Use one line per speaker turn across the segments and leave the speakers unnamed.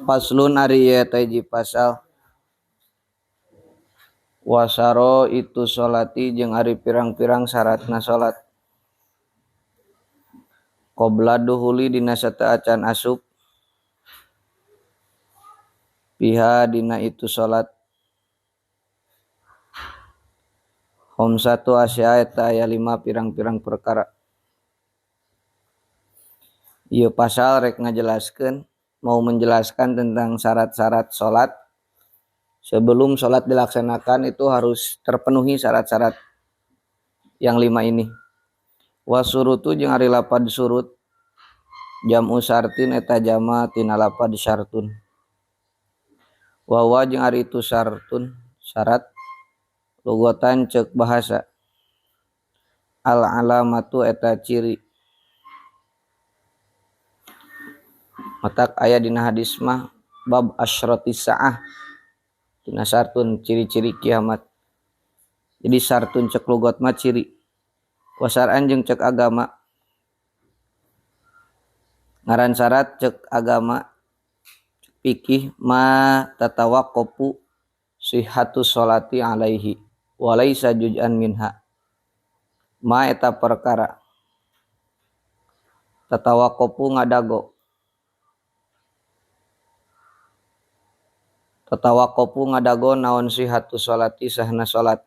Faslun ari ieu teh hiji pasal wasaro itu sholati jeung ari pirang-pirang syaratna salat. Qobla duhuli dina sateu acan asup piha dina itu salat. Khamsatu asya eta aya 5 pirang-pirang perkara. Ieu pasal rek ngajelaskeun mau menjelaskan tentang syarat-syarat salat. Sebelum salat dilaksanakan itu harus terpenuhi syarat-syarat yang 5 ini. Wasurutu jeung ari lapad surut jam'u syartin eta jama tina lapad syartun. Wa jeung ari itu syartun syarat lugatan ceuk bahasa. Al alamatu eta ciri. Matak aya dina hadis mah bab asyratis saah tina syartun ciri-ciri kiamat. Jadi syartun ceuk lugat mah ciri. Wasar'an jeung ceuk agama. Ngaran syarat ceuk agama fikih ma tatawaqqafu sihhatus sholati alaihi wa laisa juz'an minha. Ma eta perkara tatawaqqafu ngadago. Tatawaqqafu ngadago naon sihhatus sholati sahna salat.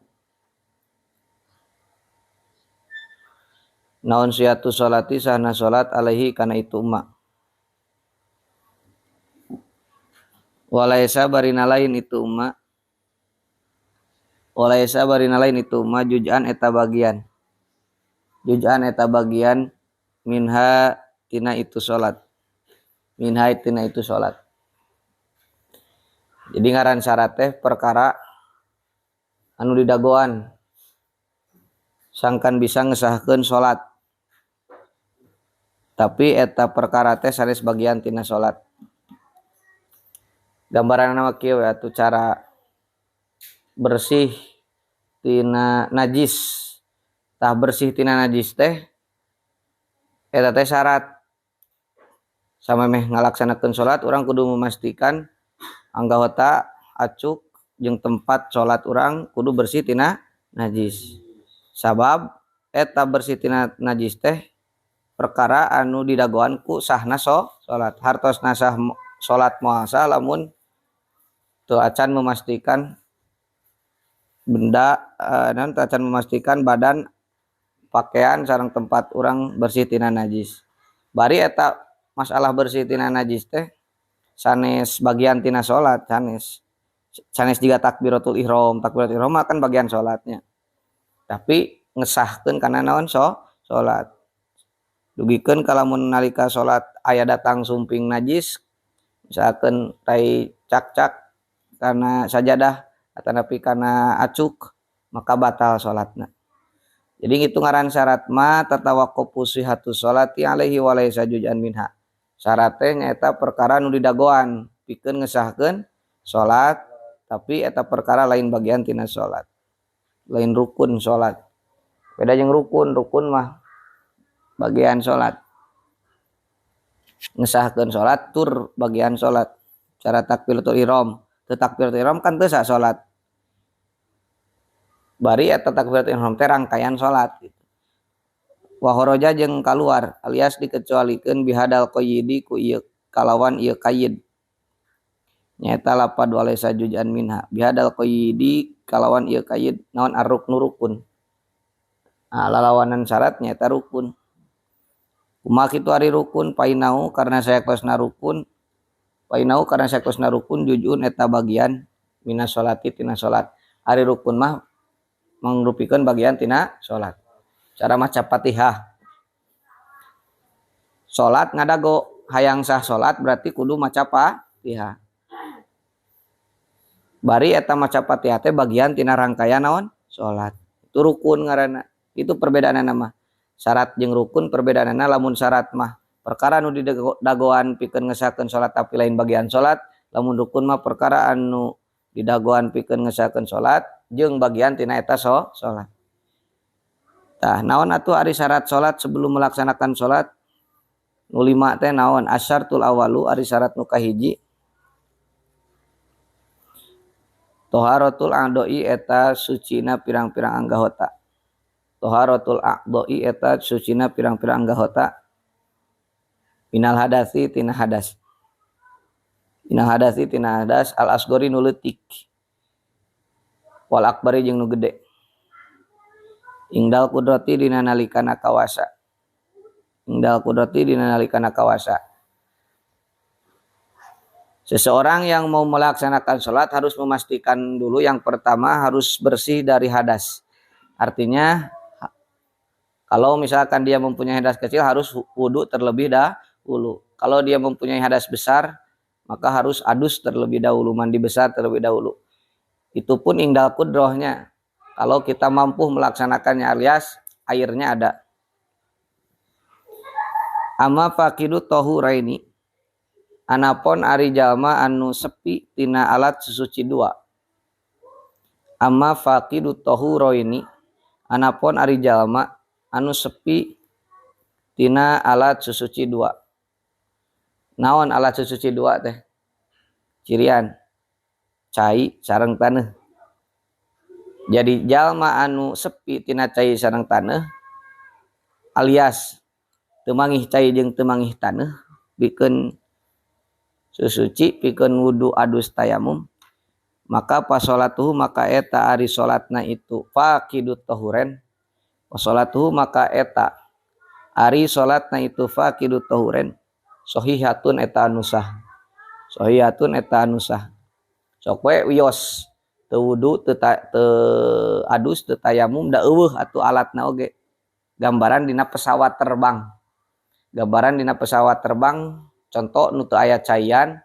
Naon sihhatus sholati sahna salat alaihi kana itu ma. Walaisa barina lain itu ma. Walaisa barina lain itu ma juz'an eta bagian. Juz'an eta bagian minha tina itu salat. Minha tina itu salat. Jadi ngaran syarat teh perkara anu didagoan sangkan bisa ngesahkeun salat. Tapi eta perkara teh sanes bagian tina salat. Gambaran nama kieu atuh cara bersih tina najis. Tah bersih tina najis teh eta teh syarat. Samemeh ngalaksanakeun salat urang kudu memastikan anggota acuk jeung tempat salat urang kudu bersih tina najis. Sabab eta bersih tina najis teh perkara anu didagoan ku sahna salat. Hartosna sah salat moal sah lamun teu acan memastikan benda teu acan memastikan badan pakaian sareng tempat urang bersih tina najis. Bari eta masalah bersih tina najis teh sanes bagian tina salat sanes jiga takbiratul ihram. Takbiratul ihram kan bagian salatnya. Tapi ngesahkeun kana naon salat. Dugikeun kalamun nalika salat aya datang sumping najis misalkeun tai cak-cak kana sajadah atanapi kana acuk maka batal salatna. Jadi itu ngaran syarat ma tatawaqqafu sihhatus sholati alaihi wa laisa juz'an minha. Syarat teh nyaeta perkara nu didagoan pikeun ngesahkeun salat tapi eta perkara lain bagian tina salat. Lain rukun salat. Beda jeung rukun mah bagian salat. Ngesahkeun salat tur bagian salat. Cara takbiratul ihram, teu takbiratul ihram kan teu sah salat. Bari eta takbiratul ihram teh rangkaian salat gitu. Wa kharaja jeung kaluar alias dikecualikeun bihadal qayyidi ku ieu kalawan ieu qayyid. Nyaeta lapad walaisa juz'an minha. Bihadal qayyidi kalawan ieu qayyid naon ar-ruknu rukun. Nah, lalawanan syarat nyaeta rukun. Kumaha kitu ari rukun painau karena sayakosna rukun. Painau karena sayakosna rukun juz'un eta bagian minas sholati tina salat. Ari rukun mah mangrupikeun bagian tina salat. Cara maca Fatihah. Salat ngadago hayang sah salat berarti kudu maca Fatihah. Bari eta maca Fatihah teh bagian tina rangkaian naon? Salat. Itu rukun ngaranna. Itu perbedaanna mah. Syarat jeung rukun perbedaanna lamun syarat mah perkara anu didagoan pikeun ngesahkeun salat tapi lain bagian salat. Lamun rukun mah perkara anu didagoan pikeun ngesahkeun salat jeung bagian tina eta salat. Tah naon atuh ari syarat salat sebelum melaksanakan salat? Nu 5 teh naon? Asyartul awalu ari syarat nu kahiji. Toharatul a'doi eta sucina pirang-pirang anggota. Toharatul a'doi eta sucina pirang-pirang anggota. Minal hadasi tina hadas. Minal hadasi tina hadas al asgori nu leutik. Wal akbari jeung nu gede. Ingdal kudrati dina nalikana kawasa. Ingdal kudrati dina nalikana kawasa. Seseorang yang mau melaksanakan sholat harus memastikan dulu yang pertama harus bersih dari hadas. Artinya kalau misalkan dia mempunyai hadas kecil harus wudu terlebih dahulu. Kalau dia mempunyai hadas besar maka harus adus terlebih dahulu, mandi besar terlebih dahulu. Itu pun ingdal kudrohnya. Kalau kita mampu melaksanakannya alias airnya ada. Amma faqidu tahuraini. Anapun ari jalma anu sepi tina alat susuci dua. Amma faqidu tahuraini. Anapun ari jalma anu sepi tina alat susuci dua. Naon alat susuci dua teh? Cirian. Cai sareng taneuh. Jadi jalma anu sepi tina cai sareng taneuh alias teu mangih cai jeung teu mangih taneuh pikeun susuci pikeun wudu adus tayamum maka pasolatuhu maka eta ari salatna itu faqidut tahuren pasolatuhu maka eta ari salatna itu faqidut tahuren sahihatun eta anu sah sahihatun eta anu sah sok we wios teu wudu teu adus teu tayamum da eueuh atuh alatna oge. Gambaran dina pesawat terbang. Gambaran dina pesawat terbang contoh nu teu aya caian,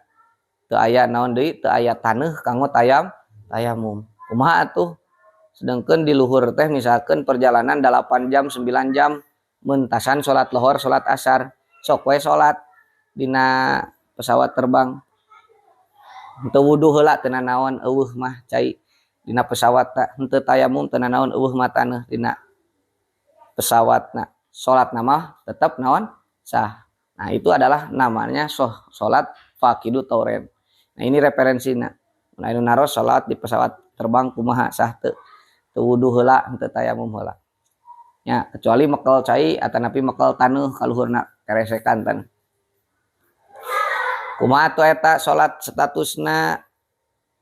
teu aya naon deui, teu aya taneuh kanggo tayamum. Kumaha atuh? Sedengkeun di luhur teh misalkeun perjalanan 8 jam 9 jam mentasan salat lohor, salat asar, sok we salat dina pesawat terbang. Henteu wudu heula teu naon eueuh mah cai dina pesawatna, henteu tayamum teu naon eueuh mah taneuh dina pesawatna. Salatna mah tetep naon sah. Nah, itu adalah namanya salat faqidu tauren. Nah, ini referensina. Mun anu naros salat di pesawat terbang kumaha sah teu wudu heula, henteu tayamum heula. Ya, kecuali mekel cai atanapi mekel taneuh kaluhurna keresekan taneuh. Kumaha tuh eta salat statusna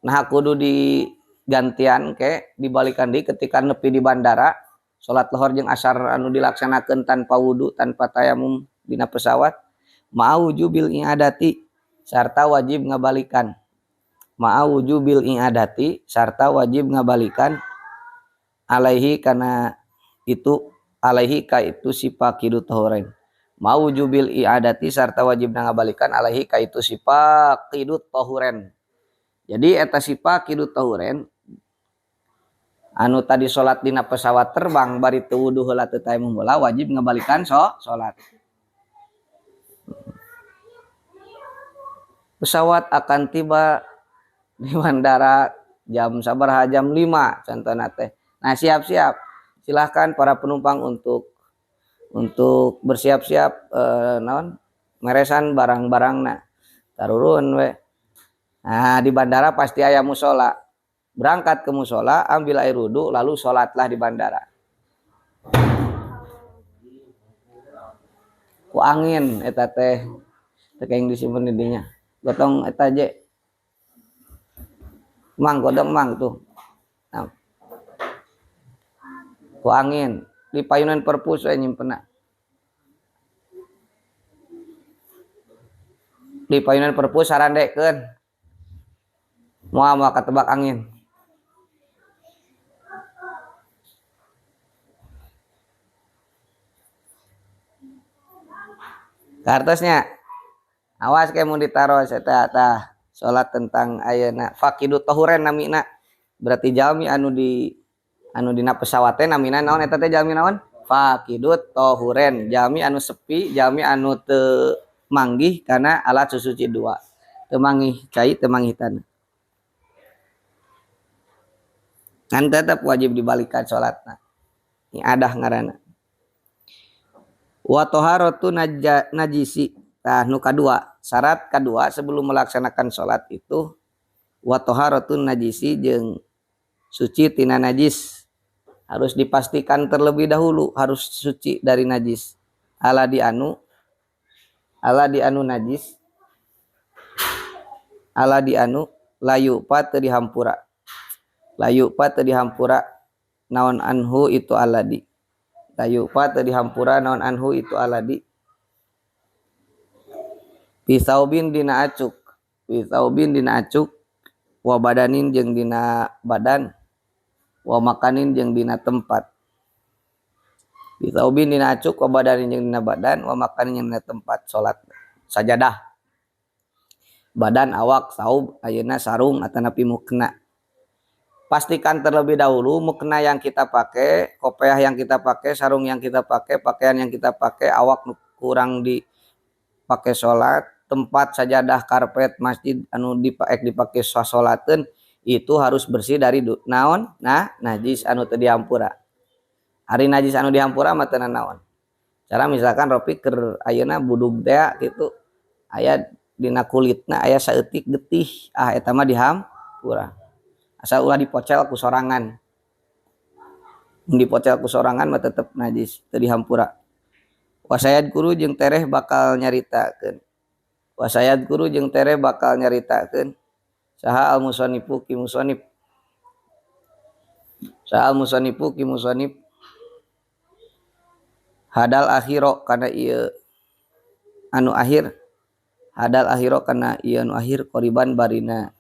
nah kudu digantian ke dibalikan deui ketika nepi di bandara salat lohor jeung asar anu dilaksanakeun tanpa wudu tanpa tayamum dina pesawat ma'awujubil i'adati sarta wajib ngabalikan ma'awujubil i'adati sarta wajib ngabalikan alaihi kana itu alaihi ka itu si faqidu tahuren ma'awujubil i'adati sarta wajib ngabalikan alaihi ka itu si faqidu tahuren. Jadi eta si faqidu tahuren anu tadi salat dina pesawat terbang bari teu wudu heula teu tayamum heula wajib ngabalikan salat. Pesawat akan tiba di bandara jam sabaraha jam 5 contohna teh. Nah, siap-siap. Silahkan para penumpang untuk bersiap-siap naon meresan barang-barangna. Tarurun we. Nah, di bandara pasti aya musola. Berangkat ke musola, ambil air wudu, lalu sholatlah di bandara. Ku angin eta teh yang disimpen di dinya. Gotong eta je. Mang godong mang tuh. Nah. Ku angin di payunan perpus we nyimpenna. Di payunan perpus sarandekeun. Moal katebak angin. Kartosnya awas kayak mau ditaruh eta tah salat tentang ayeuna faqidu tahuren namina berarti jalmi anu dina pesawat teh namina naon eta teh jalmi naon faqidu tahuren jalmi anu sepi jalmi anu teu manggih kana alat susuci dua teu manggih cai teu manggih taneuh kan tetep wajib dibalikan salatna ini adah ngaranna. Wa taharatu najisi. Nah, nu kadua, syarat kedua sebelum melaksanakan sholat itu wa taharatu najisi jeung suci tina najis. Harus dipastikan terlebih dahulu harus suci dari najis. Ala di anu najis, ala di anu layu pa teu dihampura. Layu pa teu dihampura naon anhu itu aladi. Layu pa teu dihampura naon anhu itu aladi. Pisaubin dina acuk. Pisaubin dina acuk. Wa badanin jeung dina badan. Wa makanin jeung dina tempat. Pisaubin dina acuk. Wa badanin jeung dina badan. Wa makanin jeung dina tempat. Salat sajadah. Badan awak saub ayeuna sarung atanapi mukna. Pastikan terlebih dahulu mukna yang kita pakai, kopiah yang kita pakai, sarung yang kita pakai, pakaian yang kita pakai, awak kurang dipakai sholat, tempat sajadah karpet masjid anu dipakai sholateun itu harus bersih dari naon najis anu teu dihampura. Ari najis anu dihampura mah teu naon. Cara misalkan Ropi keur ayeuna budug teh kitu aya dina kulitna aya saeutik getih, eta mah dihampura. Asal ulah dipocel ku sorangan. Dipocel ku sorangan mah tetep najis, teu dihampura. Wasayad guru jeung tereh bakal nyaritakeun. Wasayad guru jeung tereh bakal nyaritakeun. Saha al musannifu ki musannif. Saha al musannifu ki musannif. Hadal akhiro kana ieu anu akhir. Hadal akhiro kana ieu anu akhir qoriban barina.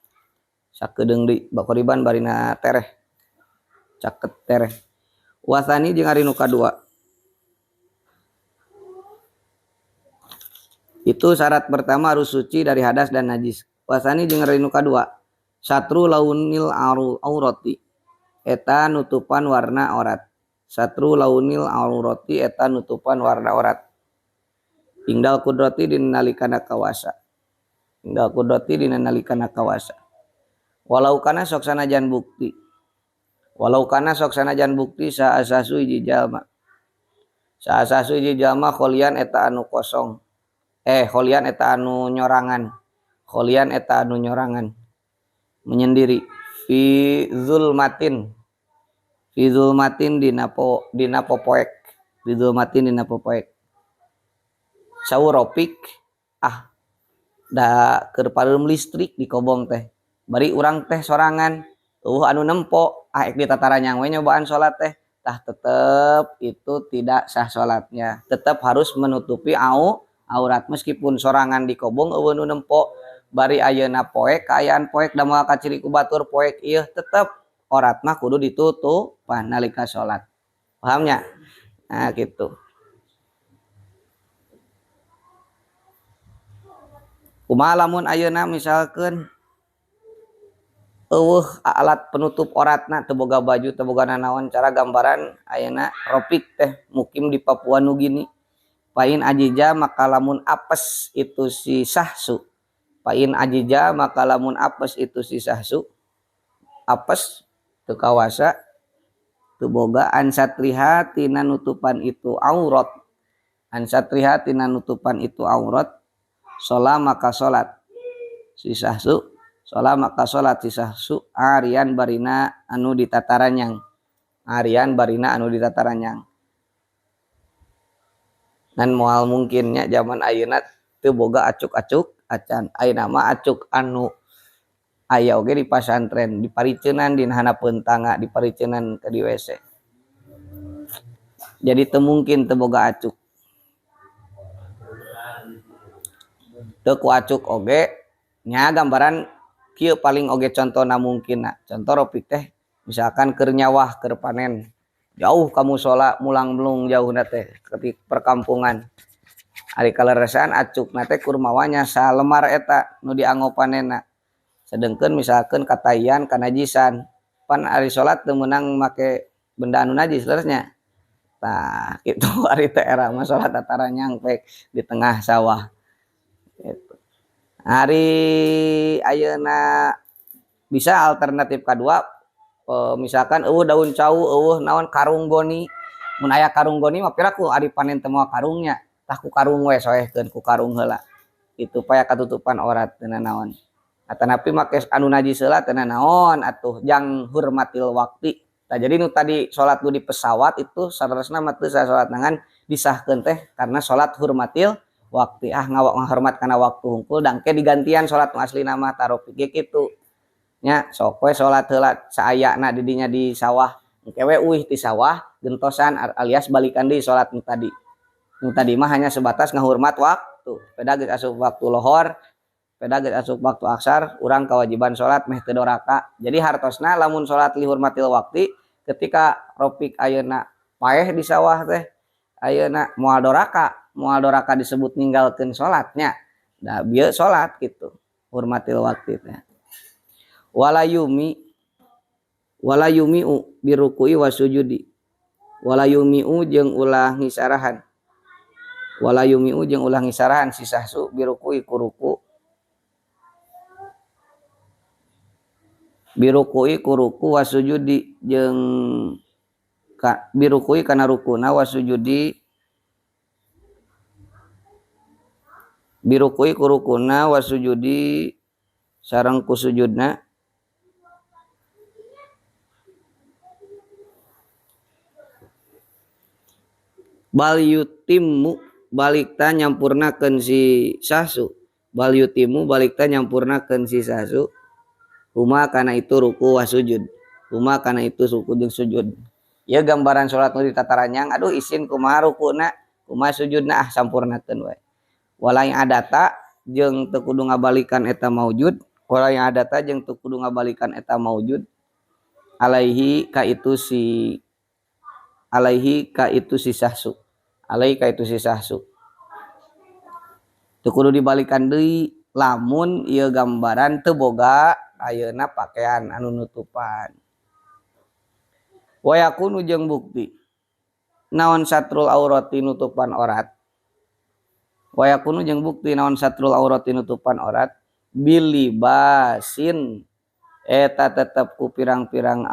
Sakedeung deui bakoriban barina tereh. Caket tereh. Wasani jeung ari nu kadua. Itu syarat pertama harus suci dari hadas dan najis. Wasani jeung ari nu kadua. Satru launil aurati. Eta nutupan warna aurat. Satru launil aurati eta nutupan warna aurat. Ingdal kudrati dinalikana kawasa. Ingdal kudrati dinalikana kawasa. Walau kana sok sanajan bukti. Walau kana sok sanajan bukti sa asasu hiji jalma. Sa asasu hiji jalma kholian eta anu kosong. Kholian eta anu nyorangan. Kholian eta anu nyorangan. Menyendiri. Fi zulmatin. Fi zulmatin dina popoek. Fi zulmatin dina popoek. Sauropik da keur pareum listrik di kobong teh. Bari urang teh sorangan anu nempo ek di tataranyang we nyobaan salat teh tah tetep itu tidak sah salatnya, tetap harus menutupi aurat meskipun sorangan di kobong eueuh nu nempo bari ayeuna poek kaayaan poek da moal kaciri ku batur poek ieu tetep aurat mah kudu ditutupan nalika salat. Paham nya? Nah gitu. Kumaha lamun ayeuna misalkeun alat penutup auratna teu boga baju teu boga nanaon, cara gambaran ayeuna Ropik teh mukim di Papua Nugini. Pain ajija maka lamun apes itu si sahsu. Pain ajija maka lamun apes itu si sahsu. Apes teu kawasa teu boga ansatriha tina nutupan itu aurat. Ansatriha tina nutupan itu aurat. Sholat maka sholat si sahsu. Sholat maka sholat si sahsu arian barina anu ditataranyang. Arian barina anu ditataranyang. Dan moal mungkinnya zaman ayeuna teu boga acuk-acuk acan. Ayeuna mah acuk anu aya oge di pasantren, di pariceunan dina hanapeun tangga, di pariceunan ke di WC. Jadi teu mungkin teu boga acuk. Teu ku acuk oge nya gambaran kieu paling oge contona mungkin. Contoh Ropik teh misalkan keur nyawah keur panen jauh kamu sholat mulang belum jauh teh ke perkampungan ari kaleresan acuk teh kurmawanya salemar eta nu dianggopanena sedengkeun misalkan katayan kanajisan pan ari sholat teu meunang make benda anu najis terusnya. Nah itu ari teh era mah sholat tataranyang pek di tengah sawah gitu. Hari ayeuna bisa alternatif kedua misalkan daun cau naon karung goni mun aya karung goni mah piraku ari panen teu moal karungnya tah ku karung we soehkeun ku karung heula itu paya katutupan aurat teu naon atanapi make anu najis heula teu naon atuh jang hurmatil waqti tah jadi nu tadi salat nu di pesawat itu saresna mah teu salat nangan disahkeun teh karena salat hurmatil waktu ngahormat kana waktu hungkul dangke digantian salat nu aslina mah taropik ge kitu nya sok we salat heula saayana di dinya di sawah engke we euih ti sawah gentosan alias balikan deui salat nu tadi mah hanya sebatas ngahormat waktu peda geus asup waktu lohor peda geus asup waktu aksar urang kewajiban salat meh teu doraka jadi hartosna lamun salat li hurmatil waktu ketika ropik ayeuna paeh di sawah teh ayeuna moal doraka disebut ninggalkeun salatnya da bieu salat gitu hurmatil waqti teh wala yumiu birukui wasujudi wala yumiu jeung ulah ngisarahan si sahsu birukui kuruku wasujudi jeung birukui kana rukuna wasujudi birukui kurukuna wasujudi sareng kusujudna bal yutimmu balikta nyampurnakeun si sahsu huma kana itu ruku wasujud huma kana itu ruku jeung sujud ieu gambaran salat nu ditataranyang aduh isin kumaha rukuna kumaha sujudna sampurnakeun we wala yang adata jeung teu kudu ngabalikan eta maujud alaihi ka itu si sahsu teu kudu dibalikan deui lamun ieu gambaran teu boga ayeuna pakaian anu nutupan wa yakunu jeung bukti naon satrul aurati nutupan aurat bilibasin eta tetep ku pirang-pirang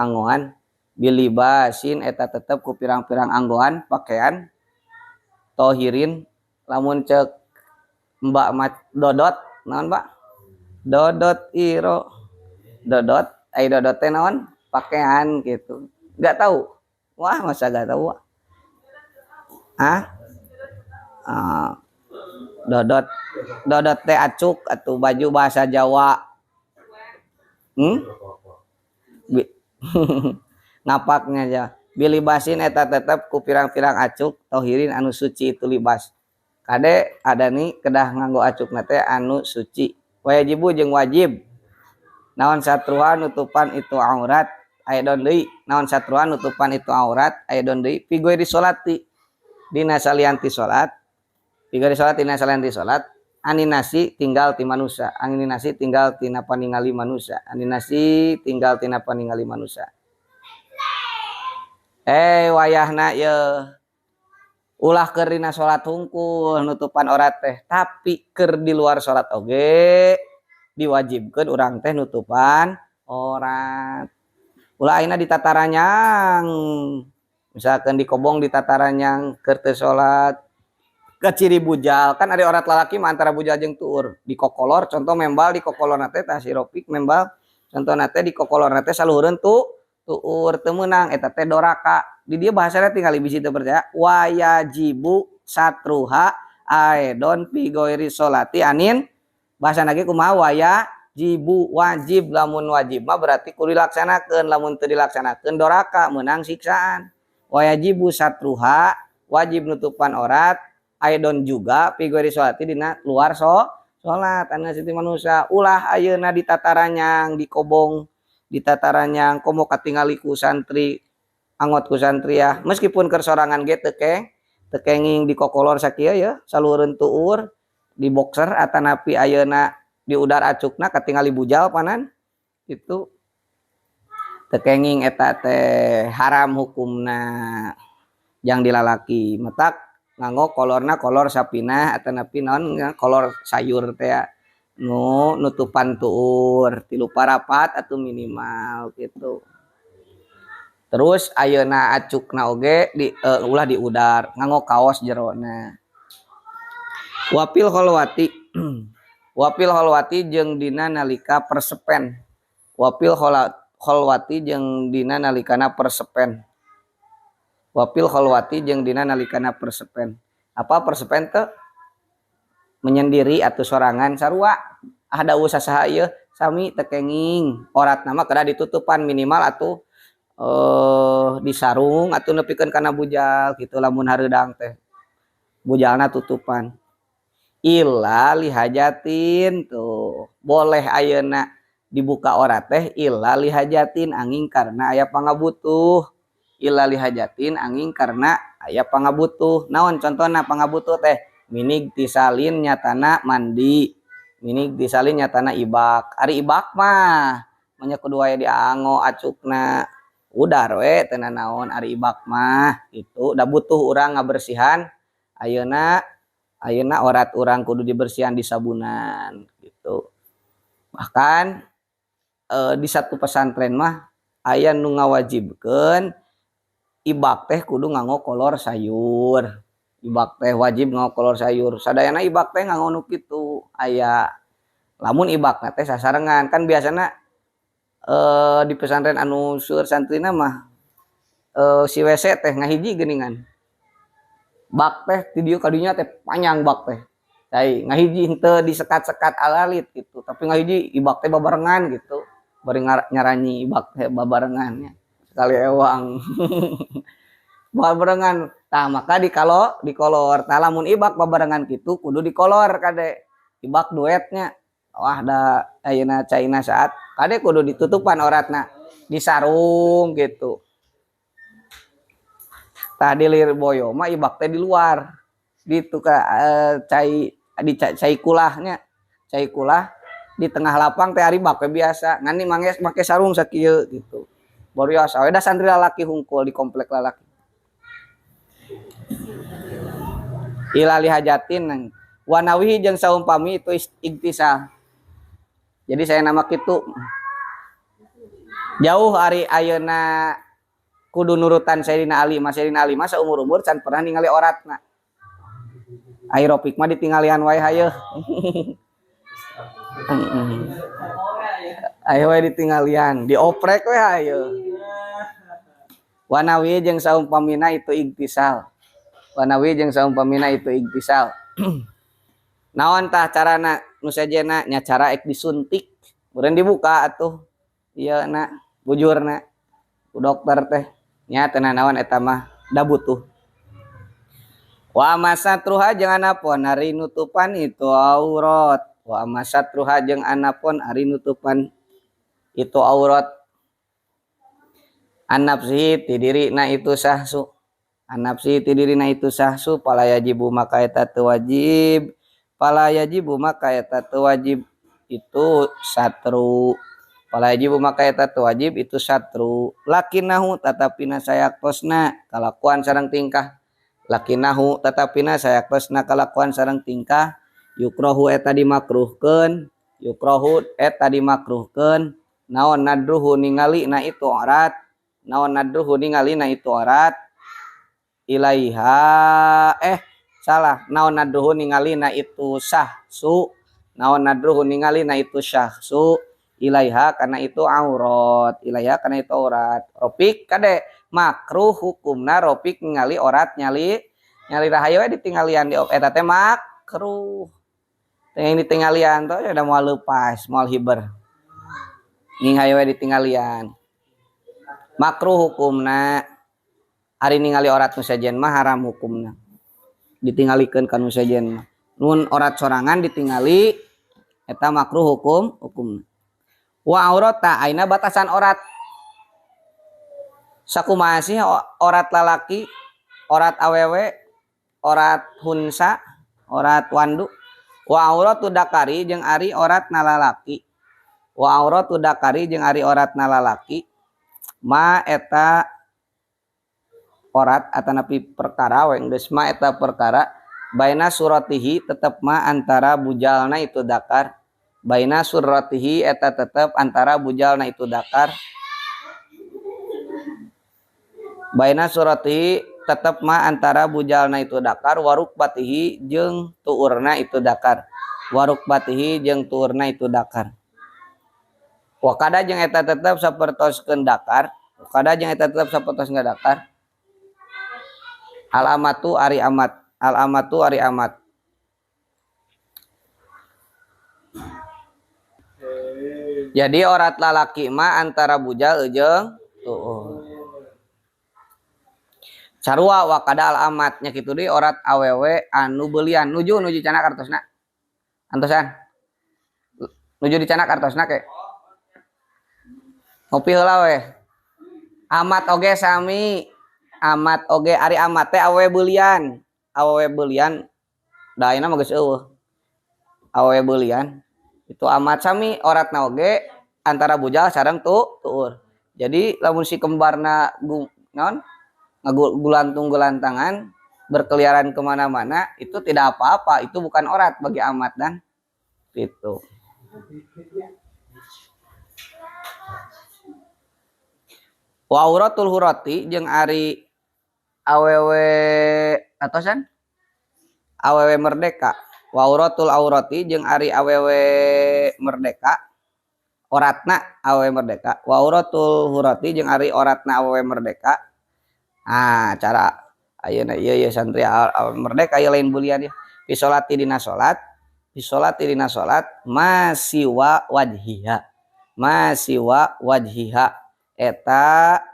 anggoan pakaian tohirin lamun cek mbak dodot naon Pak dodot teh naon pakaian gitu enggak tahu wah masa enggak tahu dodot teh acuk atau baju bahasa Jawa ngapaknya aja bilibasin eta tetep ku pirang-pirang acuk tohirin anu suci itu libas kade ada nih kedah nganggo acuk teh anu suci wajibu jeung wajib naon satruha nutupan itu aurat aidon deui pigoy di salati dina salianti salat aninasi tinggal ti manusia tinggal tina paningali manusia wayahna ye ulah keur dina salat hungkul nutupan aurat teh tapi keur di luar salat oge diwajibkeun urang teh nutupan aurat ulah ayeuna di tataranyang misalkan di kobong di tataranyang keur teu salat ke ciri bujal kan ada aurat lalaki mah antara bujal jeung tuur di kokolor contoh membal di kokolor nate tah siropik membal contoh nate di kokolor nate saluhureun tuur teu meunang eta teh doraka di dieu bahasana tinggal bisi teu percaya wayajibu satruha aidon fi ghairi sholati anin bahasana ge kumaha wayajibu wajib lamun wajib mah berarti kudu dilaksanakeun lamun teu dilaksanakeun doraka meunang siksaan wayajibu satruha wajib nutupan aurat aidon juga pigori sholati dina luar sholat anu siti manusia ulah ayeuna di tataranyang di kobong di tataranyang komo katingali ku santri angot ku santri ya meskipun keur sorangan ge teu kenging di kokolor sakieu ya salureun tuur di boxer atanapi ayeuna di udar acukna katingali bujal panan itu teu kenging eta teh haram hukumna yang dilalaki metak nganggo kolorna kolor sapinah atanapi naon kolor sayur teh nutupan tuur 3 parapat atau minimal gitu Terus ayeuna acukna oge ulah diudar nganggo kaos jerona. Wapil kholwati wapil kholwati jeung dina nalika persepen. Wapil kholwati jeung dina nalikana persepen. Wapil kholwati jeung dina nalikana persepen. Apa persepen teh? Menyendiri atau sorangan sarua. Ada usaha saha ieu sami tekenging. Orat nama kada ditutupan minimal atuh disarung atau nepikeun kana bujal gitu lamun hareudang teh. Bujalna tutupan. Illa lihajatin tuh boleh ayeuna dibuka orat teh illa lihajatin angin karena aya pangabutuh. Illa lihajatin angin karena aya pangabutuh. Naon contohna pangabutuh teh? Minig disalin nyatana mandi. Minig disalin nyatana ibak. Ari ibak mah nya kudu aya diango acukna. Udar we teu naon ari ibak mah itu da butuh urang ngabersihan. Ayeuna orat urang kudu dibersihan di sabunan gitu. Bahkan di satu pesantren mah aya nu ngawajibkeun ibak teh kudu nganggo kolor sayur. Ibak teh wajib nganggo kolor sayur. Sadayana ibak teh nganggo nu kitu. Aya lamun ibak teh sasarengan kan biasana di pesantren anu seueur santrina mah si WC teh ngahiji geuningan. Bak teh di dieu kadinya teh panjang bak teh. Cai ngahiji henteu disekat-sekat alalit gitu, tapi ngahiji ibak teh babarengan gitu. Bari nyaranyi ibak teh babarengan nya. Sekali ewang. Babarengan. Tah maka dikolor. Tah lamun ibak babarengan kitu kudu dikolor kade. Ibak duetnya. Wah da ayeuna caina saat kade kudu ditutupan oratna. Disarung gitu. Tah di lir boyo mah ibak teh di luar gitu ka cai kulahnya cai kulah di tengah lapang teh ari bak biasa ngani mangges make sarung sakieu gitu baru biasa we da santri lalaki hungkul di komplek lalaki ila lihajatin wanawihi jeung saumpami itu iktisal jadi saya nama kitu jauh ari ayeuna kudu nurutan Sayyidina Ali mah seumur-umur can pernah ningali oratna. Aeropik mah ditingalian wae hayeeh. Aya wae ditingalian, dioprek we hayeeh. Wanawi jeung saumpamina itu iktisal. Wanawi jeung saumpamina itu iktisal. Naon tah carana nu sajena nya cara ek disuntik. Meureun dibuka atuh. Ieu na bujurna ku dokter teh. Nya tenan naon eta mah da butuh. Wa masatruha jeung anapun ari nutupan itu aurat. Wa masatruha jeung anapun ari nutupan itu aurat. An-nafsi ti dirina itu sahsu. An-nafsi ti dirina itu sahsu pala yajibu maka eta teu wajib. Pala yajibu maka eta teu wajib itu satru. Pala yajibu maka eta teu wajib itu satru. Lakinahu tatapina sayaktosna kalakuan sareng tingkah. Lakinahu tatapina sayaktosna kalakuan sareng tingkah. Yukrohu eta dimakruhkeun. Yukrohu eta dimakruhkeun. Naon nadruhu ningali na itu orat. Naon nadruhu ningali na itu orat. Ilaiha salah. Naon nadruhu ningali na itu sahsu. Naon nadruhu ningali na itu sahsu. Ilaiha karena itu aurat. Ilaiha karena itu aurat. Ropik kade makruh hukumna ropik ningali orat nyali rahayu ditinggalian di eta teh makruh. Yang ditinggalian tuh ada moal lepas, moal hiber. Ning hayu ditinggalian. Makruh hukumna ari ningali orat nu sajen mah haram hukumna. Ditinggalikeun ka nu sajen mah. Nun orat sorangan ditingali eta makruh hukumna. Wa aurata aina batasan orat. Sakumaha sih orat lalaki, orat awewe, orat hunsa, orat wandu. Wa auratu dakari jeung ari orat nalalaki. Wa auratu dakari jeung ari orat nalalaki. Ma eta orat atanapi perkara weng geus ma eta perkara baina suratihi tetep ma antara bujalna itu dakar. Baina suratihi eta tetep antara bujalna itu dakar baina surati tetep mah antara bujalna itu dakar waruk batihi jeung tuurna itu dakar waruk batihi jeung tuurna itu dakar wakada jeung eta tetep sapertoskeun dakar wakada jeung eta tetep sapertoskeun dakar al amatu ari amat jadi orat lalaki mah antara bujal jeung tuur sarua wakada al amatnya kitu deui orat awewe anu beulian nuju cana kartosna antosan nuju di cana kartosna ke ngopi heula we amat oge sami amat oge ari amat teh awewe beulian da ayeuna mah geus eueuh awewe beulian itu amat sami oratna oge antara bujal sareng tuur jadi lamun si kembarna naon gulantung-gulantangan berkeliaran kemana-mana itu tidak apa-apa, itu bukan orat bagi amat dan itu. Wa auratul hurati jeung ari awewe atosan awewe merdeka. Wa auratul aurati jeung ari awewe merdeka oratna awewe merdeka. Wa auratul hurati jeung ari oratna awewe merdeka. Cara ayeuna ieu santri merdeka ieu lain bulian ya. Fi sholati dina salat, masiwa wajhiha. Eta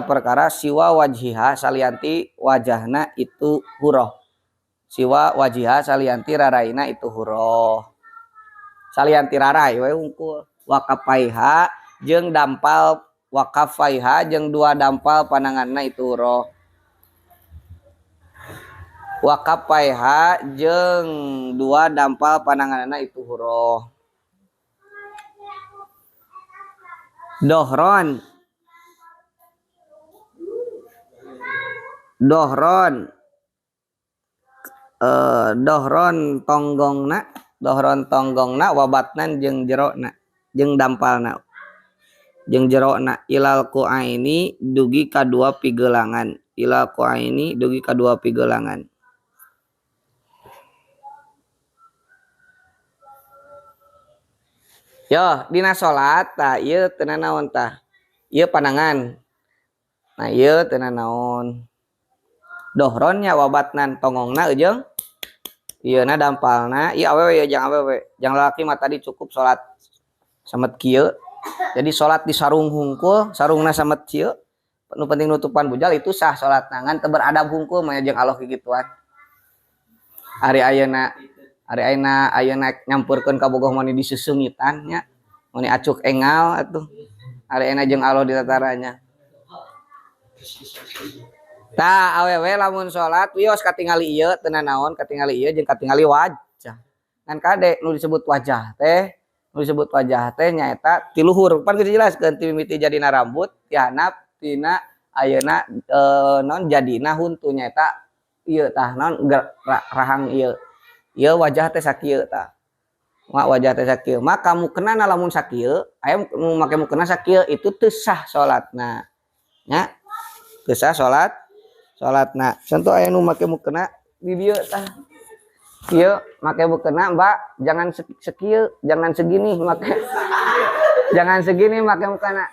perkara siwa wajhiha salianti wajahna itu huroh. Siwa wajhiha salianti raraina itu huroh. Salianti rarai we unggul. Wakapaiha jeung dampal wakafaiha jeung dua dampal pananganna itu roh wakapaiha jeung dua dampal pananganna itu roh dohron tonggongna wabatnan jeung jerona jeung dampalna jeung jerona ilal kuaini dugi kadua pigelangan yo dina salat tah ieu teu naon tah ieu panangan nah ieu teu naon dohronnya wabatnan tongongna jeung ieuna dampalna ieu awewe jang lalaki mah tadi cukup salat samet kieu. Jadi sholat di sarung hungkul, sarungna samet cieu, nu penting nutupan bujal itu sah sholat nangan teu beradab hungkul mah jeung Allah kigituan. Ari ayeuna nyampurkeun ka bogoh mani diseseungitan nya, mani acuk engal atuh. Ari ayeuna jeung Allah di tataranya. Tah awewe lamun sholat wios katingali ieu teu naon katingali ieu jeung katingali wajah. Ngan kade nu disebut wajah teh nyaeta ti luhur pan geus dijelaskeun ti mimiti jadina rambut ti handap tina ayeuna non jadina huntu nyaeta ieu tah non rahang ieu wajah teh sakieu tah wajah teh sakieu maka mukeunana lamun sakieu aya nu make mukeunna sakieu itu teu sah salatna nya teu sah salatna contoh aya nu make mukeunna di dieu tah ieu make mukeunna Mbak jangan sekieu jangan segini make jangan segini make mukeunna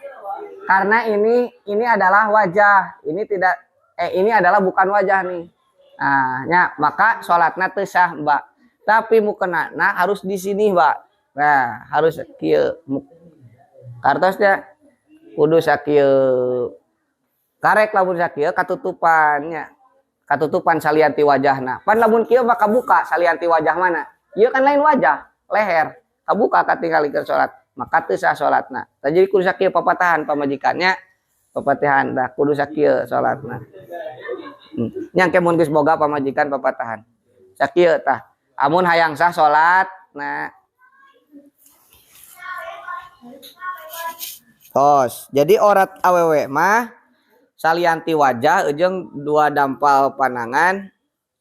karena ini adalah wajah ini adalah bukan wajah nih nah nya maka salatna teu sah Mbak tapi mukeunana harus di sini Mbak nah harus kieu kartosnya kudu sakieu karek lamun sakieu katutupan salianti wajahna pan lamun kieu mah kabuka salianti wajah mana ieu kan lain wajah leher kabuka katingali keur salat maka teu sah salatna tah jadi kudu sakieu papatahan pamajikannya papatahan dah kudu sakieu salatna nya engke mun geus boga pamajikan papatahan sakieu tah amun hayang sah salatna tos jadi orat awewe mah salianti wajah jeung dua dampal panangan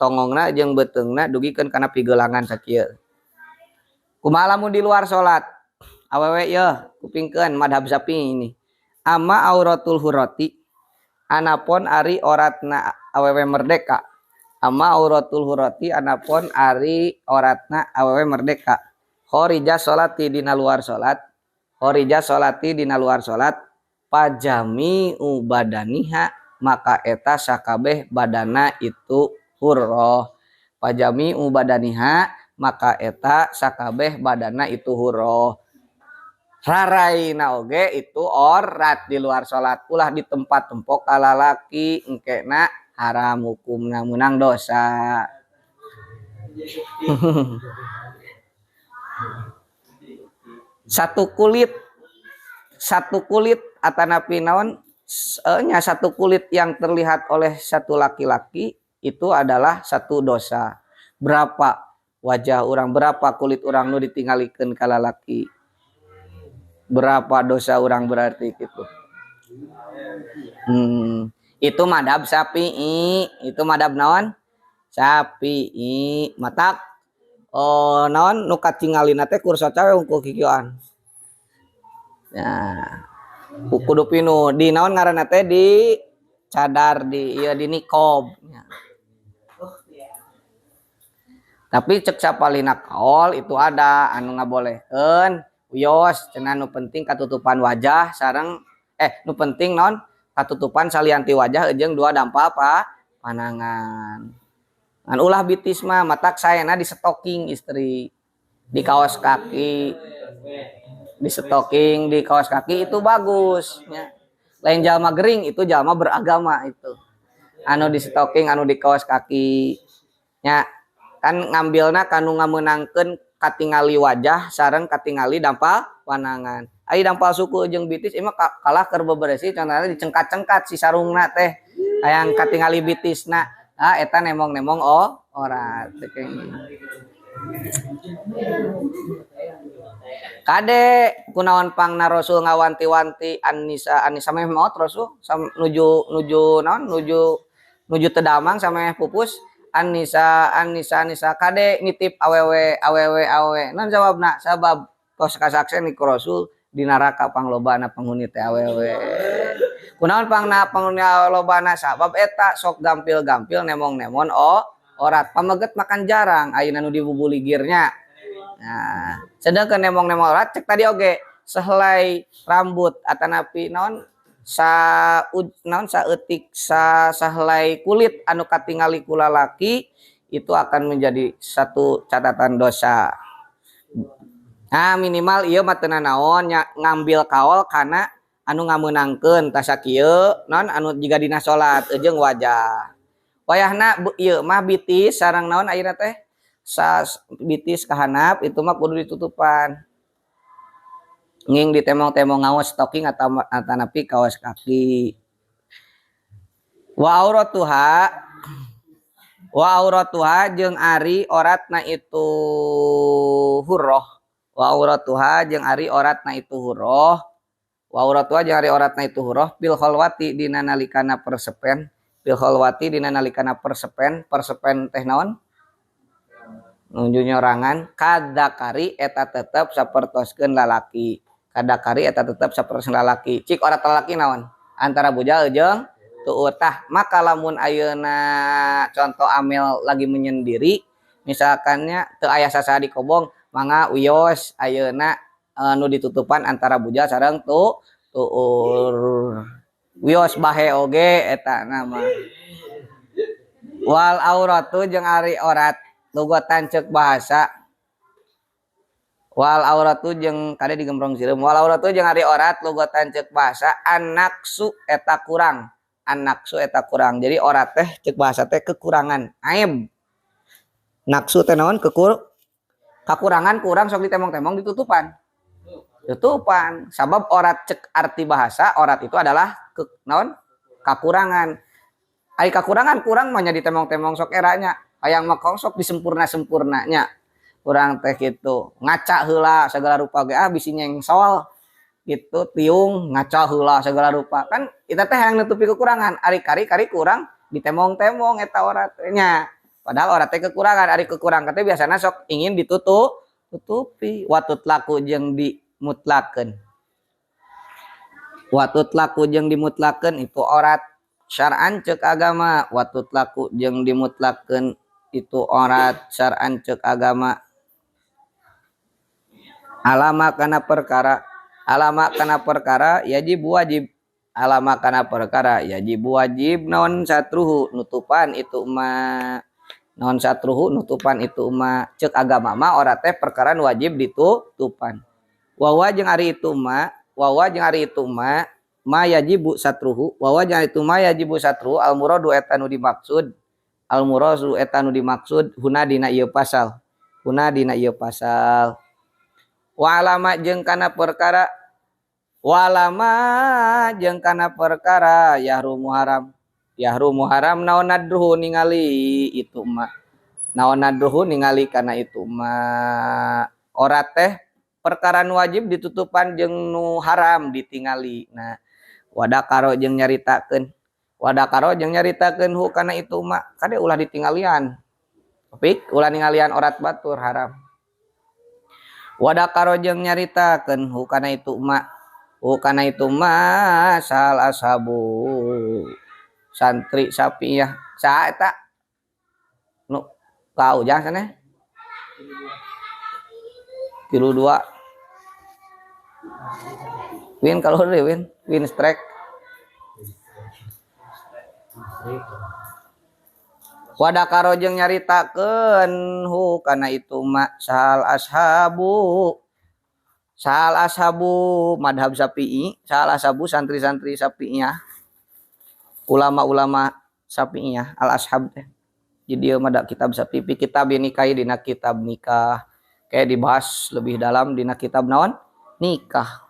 tongongna jeung beteungna dugikeun kana pigelangan sakieu. Kumaha lamun di luar salat? Awewe yeuh kupingkeun madhab Syafi'i ini. Ama auratul hurati anapun ari oratna awewe merdeka. Ama auratul hurati anapun ari oratna awewe merdeka. Khorija sholati dina luar sholat. Khorija sholati dina luar sholat. Pajami ubadaniha maka eta sakabeh badana itu hurroh. Pajami ubadaniha maka eta sakabeh badana itu hurroh. Raraina oge itu orat di luar sholat. Ulah di tempat tempok kalalaki engkena haram hukumna menang dosa. satu kulit atanapi naon satu kulit yang terlihat oleh satu laki-laki itu adalah satu dosa. Berapa wajah orang, berapa kulit orang nu ditinggalikeun ka lalaki, berapa dosa orang berarti gitu. Itu madhab Syafi'i, itu madhab naon? Syafi'i. Matak naon nu katingalina teh kursa cawe unggul kikioan. Nah, kudu pinu di naon ngaranna teh di cadar di ieu di nikob. Ya. Tapi cek sapalina kaol itu ada anu ngabolehkeun uyos cenah nu penting katutupan wajah sareng nu penting naon katutupan salianti wajah jeung dua dampa panangan. Ngan ulah bitis mah matak saena di stocking istri di kaos kaki. Di stocking di kaos kaki itu bagus ya. Lain jalma gering itu jalma beragama itu. Anu di stocking anu di kaos kaki nya kan ngambilna kanu ngameunangkeun katingali wajah sareng katingali dampal panangan. Ai dampal suku jeung bitis imah kalah keur beberesi contohna dicengkat-cengkat si sarungna teh hayang katingali bitisna. Eta nemong-nemong ora teh kade kunaon pangna Rasul ngawanti-wanti Anisa meh maot Rasul nuju naon nuju tedamang sameh pupus Anisa kade nitip awewe non jawabna sabab tos kasaksen ku Rasul di neraka panglobana penghuni teh awewe kunaon pangna penghuni lobana sabab eta sok gampil-gampil nemong-nemon orat pameget makan jarang ayeuna nu dibubuligirnya. Nah, sedangkan nemong-nemong orat cek tadi oge sehelai rambut atanapi naon saeutik sahelai kulit anu katingali ku lalaki itu akan menjadi satu catatan dosa. Nah, minimal ieu mah teu naon ngambil kaol kana anu ngameunangkeun tasa kieu naon anu jiga dina salat jeung wajah. Wayahna ieu mah bitis sareng naon ayeuna teh bitis kahanap itu mah kudu ditutupan. Nging ditemong-temong ngaos stocking atau atanapi kaos kaki. Wa auratuha jeung ari oratna itu hurroh. Wa auratuha jeung ari oratna itu hurroh. Wa auratuha jeung ari oratna itu hurroh bil khalwati dina nalikana persepen. Bil khalwati dina nalikana persepen teh naon? Nuju nyorangan kadakari eta tetep sapertoskeun lalaki. Kadakari eta tetep sapertoskeun lalaki. Cik orat lalaki naon? Antara bujal jeung tueuh tah. Maka lamun ayeuna contoh amel lagi menyendiri, misalkannya teu aya sasaha di kobong, mangga uyos ayeuna nu ditutupan antara bujal sareng tueur. Wios bahe oge eta nama. Wal auratu jeung ari orat lugotan ceuk bahasa. Wal auratu jeung kade digembrong sireum. Wal auratu jeung ari orat lugotan ceuk bahasa annaksu eta kurang. Annaksu eta kurang. Jadi orat teh ceuk bahasa teh kekurangan, aib. Naksu teh naon kakurangan kurang sok ditemong-temong ditutupan. Tutupan. Sabab orat cek arti bahasa orat itu adalah naon kakurangan. Ai kakurangan kurang mah nya ditemong-temong sok eranya. Hayang mah sok disempurna-sempurnanya. Kurang teh gitu. Ngaca heula segala rupa ge bisi nyengsol gitu tiung ngaca heula segala rupa. Kan eta teh hayang nutupi kekurangan. Ari kari kurang ditemong-temong eta orat nya. Padahal orat teh kekurangan, ari kekurangan teh biasana sok ingin tutupi. Watut laku jeung dimutlakeun. Watut laku jeung dimutlakeun itu orat syar'an ceuk agama. Watut laku jeung dimutlakeun itu orat syar'an ceuk agama. Alama kana perkara yajib wajib. Alama kana perkara yajib wajib naon satruhu nutupan itu ma. Naon satruhu nutupan itu ma ceuk agama mah ora teh perkara wajib ditutupan. Wawa jeung ari itu ma ma yajibu satruhu wawa jeung itu ma yajibu satruhu al muradu eta nu dimaksud huna dina ieu pasal wa alama jeung kana perkara yahrumu haram naon nadruhu ningali itu ma kana itu ma ora teh perkara nu wajib ditutupan jeung nu haram ditingali. Nah, wadakaro jeung nyaritakeun hu kana itu ma kade ulah ditingalian. Tapi ulah ningalian orat batur haram. Wadakaro jeung nyaritakeun hu kana itu ma sal ashabu santri sapiyah sa eta nu kaujang sana 32 Win kalau Win strike. Wadakaro jeung nyaritakeun hu kana itu ma sal ashabu madhab Syafi'i, sal ashabu santri-santri Syafi'iyah. Ulama-ulama Syafi'iyah al ashab teh. Jadi ieu mah kitab Syafi'i kitab nikah dina kitab nikah. Kayak dibahas lebih dalam dina kitab naon? Nikah.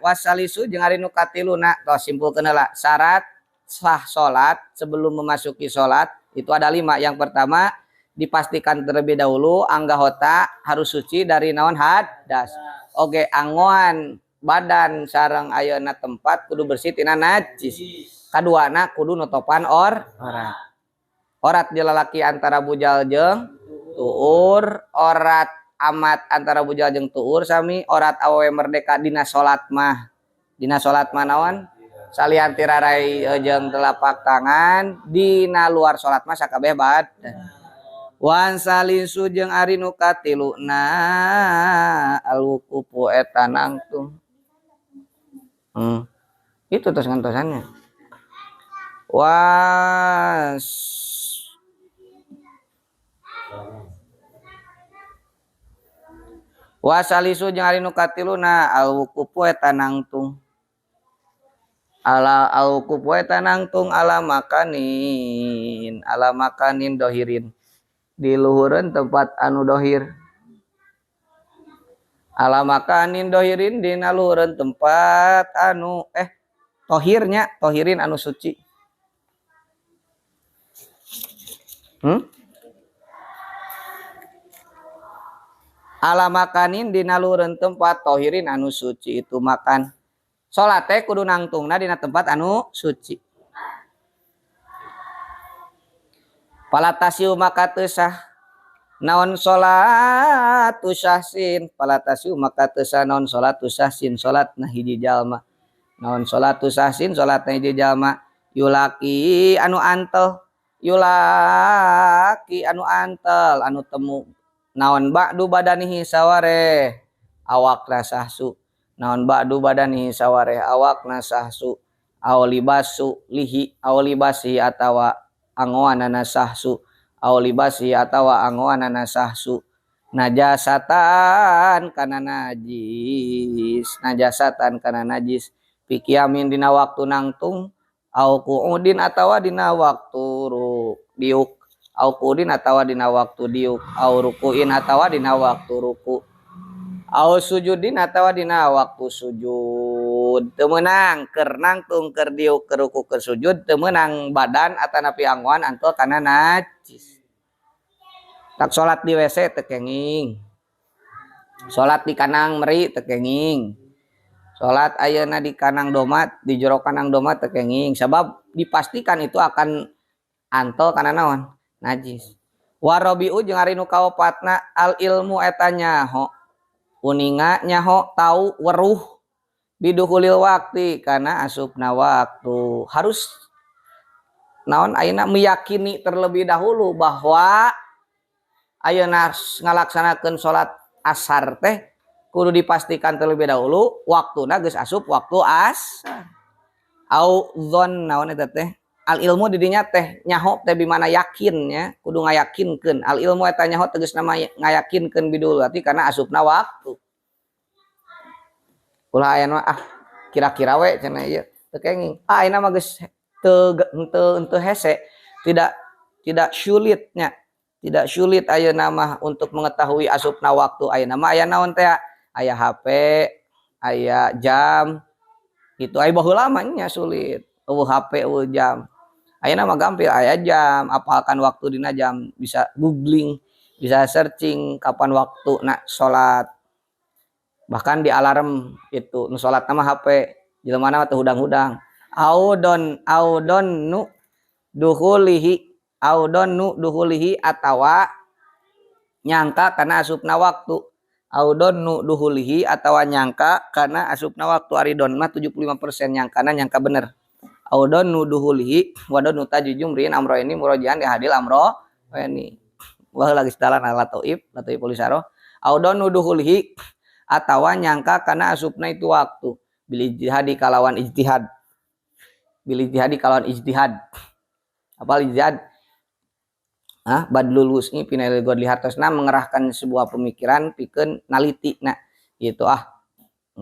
Wasalisu jeung ari nu katiluna tos simpulkeun heula syarat sah salat sebelum memasuki salat itu ada 5. Yang pertama dipastikan terlebih dahulu anggahota harus suci dari naon hadas. Oke, angoan badan sareng ayeuna tempat kudu bersih tina najis. Kaduana kudu nutupan orat di lalaki antara bujal jeung tuur, orat amat antara bujal jeung tuur sami orat awewe merdeka dina salat mah naon salian tirarai jeung telapak tangan dina luar salat mah sakabeh badan. Wan salisu jeung ari nu katiluna alwuqufu eta nangtung. Itu tos ngantosannya. Wasalisu jeung ari nu katiluna alwuqufu eta nangtung. Alwuqufu eta nangtung ala makanin dohirin. Di luhureun tempat anu dohir. Ala makanin dohirin dina luhureun tempat anu tohirnya, tohirin anu suci. Ala makanin dina luhureun tempat tohirin anu suci itu makan. Salat teh kudu nangtungna dina tempat anu suci. Palatasiu maka teu sah naon salatu syahsin. Palatasiu maka teu sah naon salatu syahsin salatna hiji jalma. Naon salatu syahsin salatna hiji jalma yulaki anu antel anu temu naon ba'du badanihi saware awakna sahsu. Naon ba'du badanihi saware awakna sahsu aw libasi atawa angoanana sahsu aw libasi atawa angoanana sahsu najasatan kana najis pikiamin dina waktu nangtung aw qu'udin atawa dina waktu diuk aw qu'udin atawa dina waktu diuk aw rukuin atawa dina waktu ruku aw sujudin atawa dina waktu sujud. Teu meunang keur nangtung keur diuk keur ruku keur sujud teu meunang badan atanapi anggoan antul kana najis. Tak salat di WC teu kenging. Salat di kanang meri teu kenging. Salat ayeuna di kanang domat, di jero kanang domat teu kenging sabab dipastikan itu akan antul kana naon? Najis. Warabiu jeung ari nu kaopatna al ilmu eta nyaho uninga nyaho tahu weruh biduhulil waktu karena asupna waktu harus naon ayeuna meyakini terlebih dahulu bahwa ayeuna ngalaksanakeun salat asar teh kudu dipastikan terlebih dahulu waktuna geus asup waktu asar au dzon naon eta teh al ilmu di dinya teh nyaho teh bimana yakinnya kudu ngayakinkeun al ilmu eta nyaho tegasna ngayakinkeun bidul berarti karena asupna waktu ulah aya mah kira-kira we cenah ieu teu kenging ayeuna mah geus teu hese tidak sulitnya tidak sulit ayeuna mah untuk mengetahui asupna waktu ayeuna mah aya naon teh aya HP aya jam itu aya baheula mah nya sulit eueuh HP eueuh jam ayeuna mah gampil aya jam apalkan waktu dina jam bisa googling bisa searching kapan waktu nak salat bahkan di alarm itu nu salat mah HP jelema mah teu hudang-hudang audon nu duhulihi atawa nyangka karena asupna waktu audon nu duhulihi atawa nyangka karena asupna waktu aridon mah 75% nyangkana nyangka bener audon nu duhulihi wadon nu tajujumrin amro ini murojian di hadil amro ini wah lagi sedalan ala toib polisaro audon nu duhulihi atawa nyangka karena asupna itu waktu bil ijtihadi kalawan ijtihad apa ijtihad badlul wusni pinail godli hartosna mengerahkan sebuah pemikiran pikeun naliti nah gitu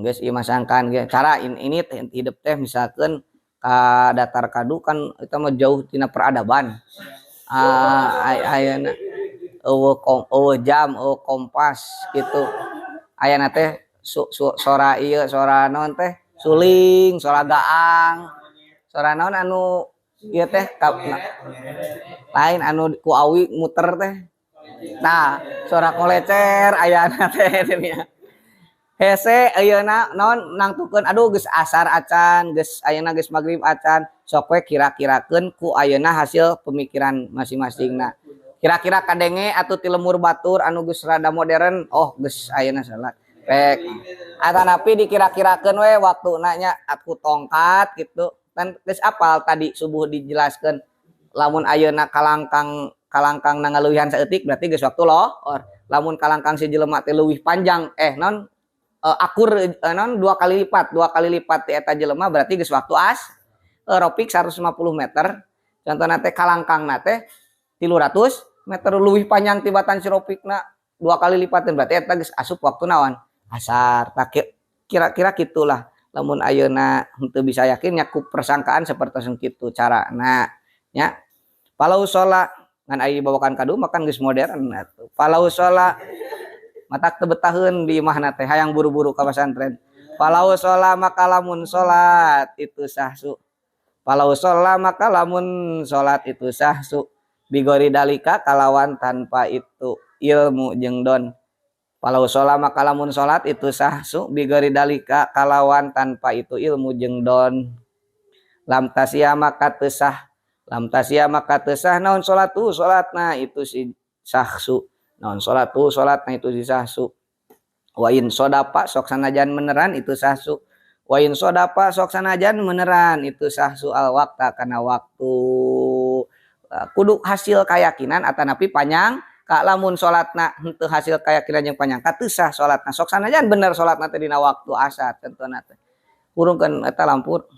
geus ieu masangkan cara ini hidup teh misalkan ka datar kadu kan eta mah jauh tina peradaban ayeuna eueuh jam eueuh kompas gitu ayeuna teh sora ieu sora naon teh suling sora gaang sora naon anu ieu teh lain anu ku awi muter teh nah sora kolecer ayeuna teh nya hese ayeuna naon nangtukeun aduh geus asar acan geus ayeuna geus magrib acan sok we kira-kirakeun ku ayeuna hasil pemikiran masing-masingna kira-kira kadenge atuh ti lemur batur anu geus rada modern geus ayeuna salat pek atanapi dikira-kirakeun we waktuna nya aku tongkat gitu kan geus apal tadi subuh dijelaskeun lamun ayeuna kalangkang nangaleuwihan saeutik berarti geus waktu lohor lamun kalangkang si jelema teh leuwih panjang non akur non 2 kali lipat ti eta jelema berarti geus waktu ropik 150 meter contohna teh kalangkangna teh 300 meter leuwih panjang tibatan si ropikna 2 kali lipat berarti eta geus asup waktu naon asar kira-kira gitulah lamun ayeuna henteu bisa yakin nya ku persangkaan seperti kitu carana nya palau sholat ngan aya bawakan kadu makan geus modern atuh palau sholat matak teu betaheun di imahna teh hayang buru-buru ka pesantren palau sholat maka lamun sholat itu sahsu palau sholat maka lamun sholat itu sahsu bigori dalika kalawan tanpa itu ilmu jeung don palau sholat maka lamun sholat itu sahsu bigori dalika kalawan tanpa itu ilmu jeung don lam tasya maka teu sah naon sholatna itu si sahsu naon sholatna itu si sahsu wa in sodapa sok sanajan meneran itu sahsu wa in sodapa sok sanajan meneran itu sahsu al waqta kana waktu kudu hasil keyakinan atanapi panjang ka lamun salatna henteu hasil keyakinan jeung panjang ka teu sah salatna sok sanajan bener salatna teh dina waktu asar tentuna teh urungkeun eta lampur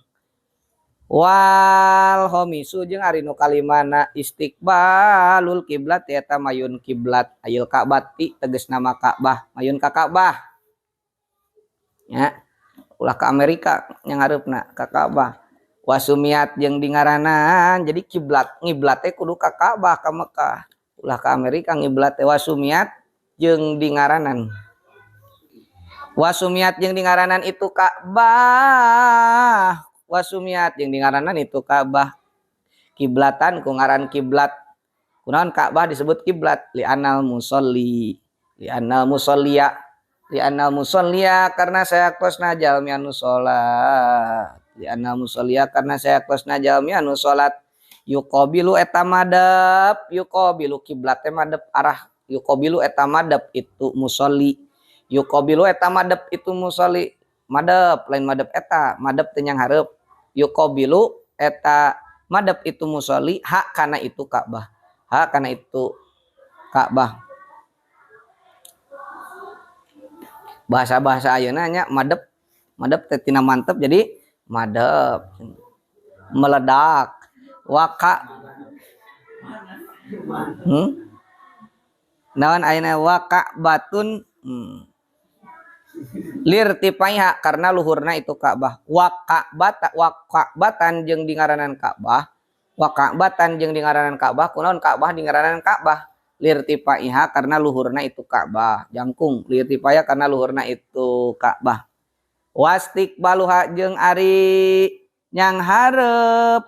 wal homisu jeung ari nu kalimana istiqbalul kiblat eta mayun kiblat ayul ka'bah ti tegasna mah Ka'bah mayun ka Ka'bah nya ulah ka Amerika nya ngareupna ka Ka'bah wasumiat jeung dingaranan jadi ngiblat teh kudu ka Ka'bah ka Mekah ulah ka Amerika ngiblat teh wasumiat jeung dingaranan itu Ka'bah wasumiat jeung dingaranan itu Ka'bah kiblatan ku ngaran kiblat kunaon Ka'bah disebut kiblat li anal musolliya karena saya kosna jalmi anu salat li anal musolliya karena saya kosna jalmi anu salat Yuqabilu eta madep, yuqabilu kiblat teh madep arah, yuqabilu eta madep itu musolli. Yuqabilu eta madep itu musolli. Madep lain madep eta, madep teh nyang hareup. Yuqabilu eta madep itu musolli hak kana itu Ka'bah. Hak kana itu Ka'bah. Bahasa-bahasa ayeuna nya madep, madep teh tina mantep jadi madep. Meledak. Waka naon ayeuna waka batun lirtifaiha karena luhurna itu Ka'bah. Waka'batan jeung di ngaranan Ka'bah. Waka'batan jeung di ngaranan Ka'bah kunaon Ka'bah di ngaranan Ka'bah lirtifaiha karena luhurna itu Ka'bah. Jangkung lirtifaiha karena luhurna itu Ka'bah. Wastiqbaluha jeung ari nyang hareup.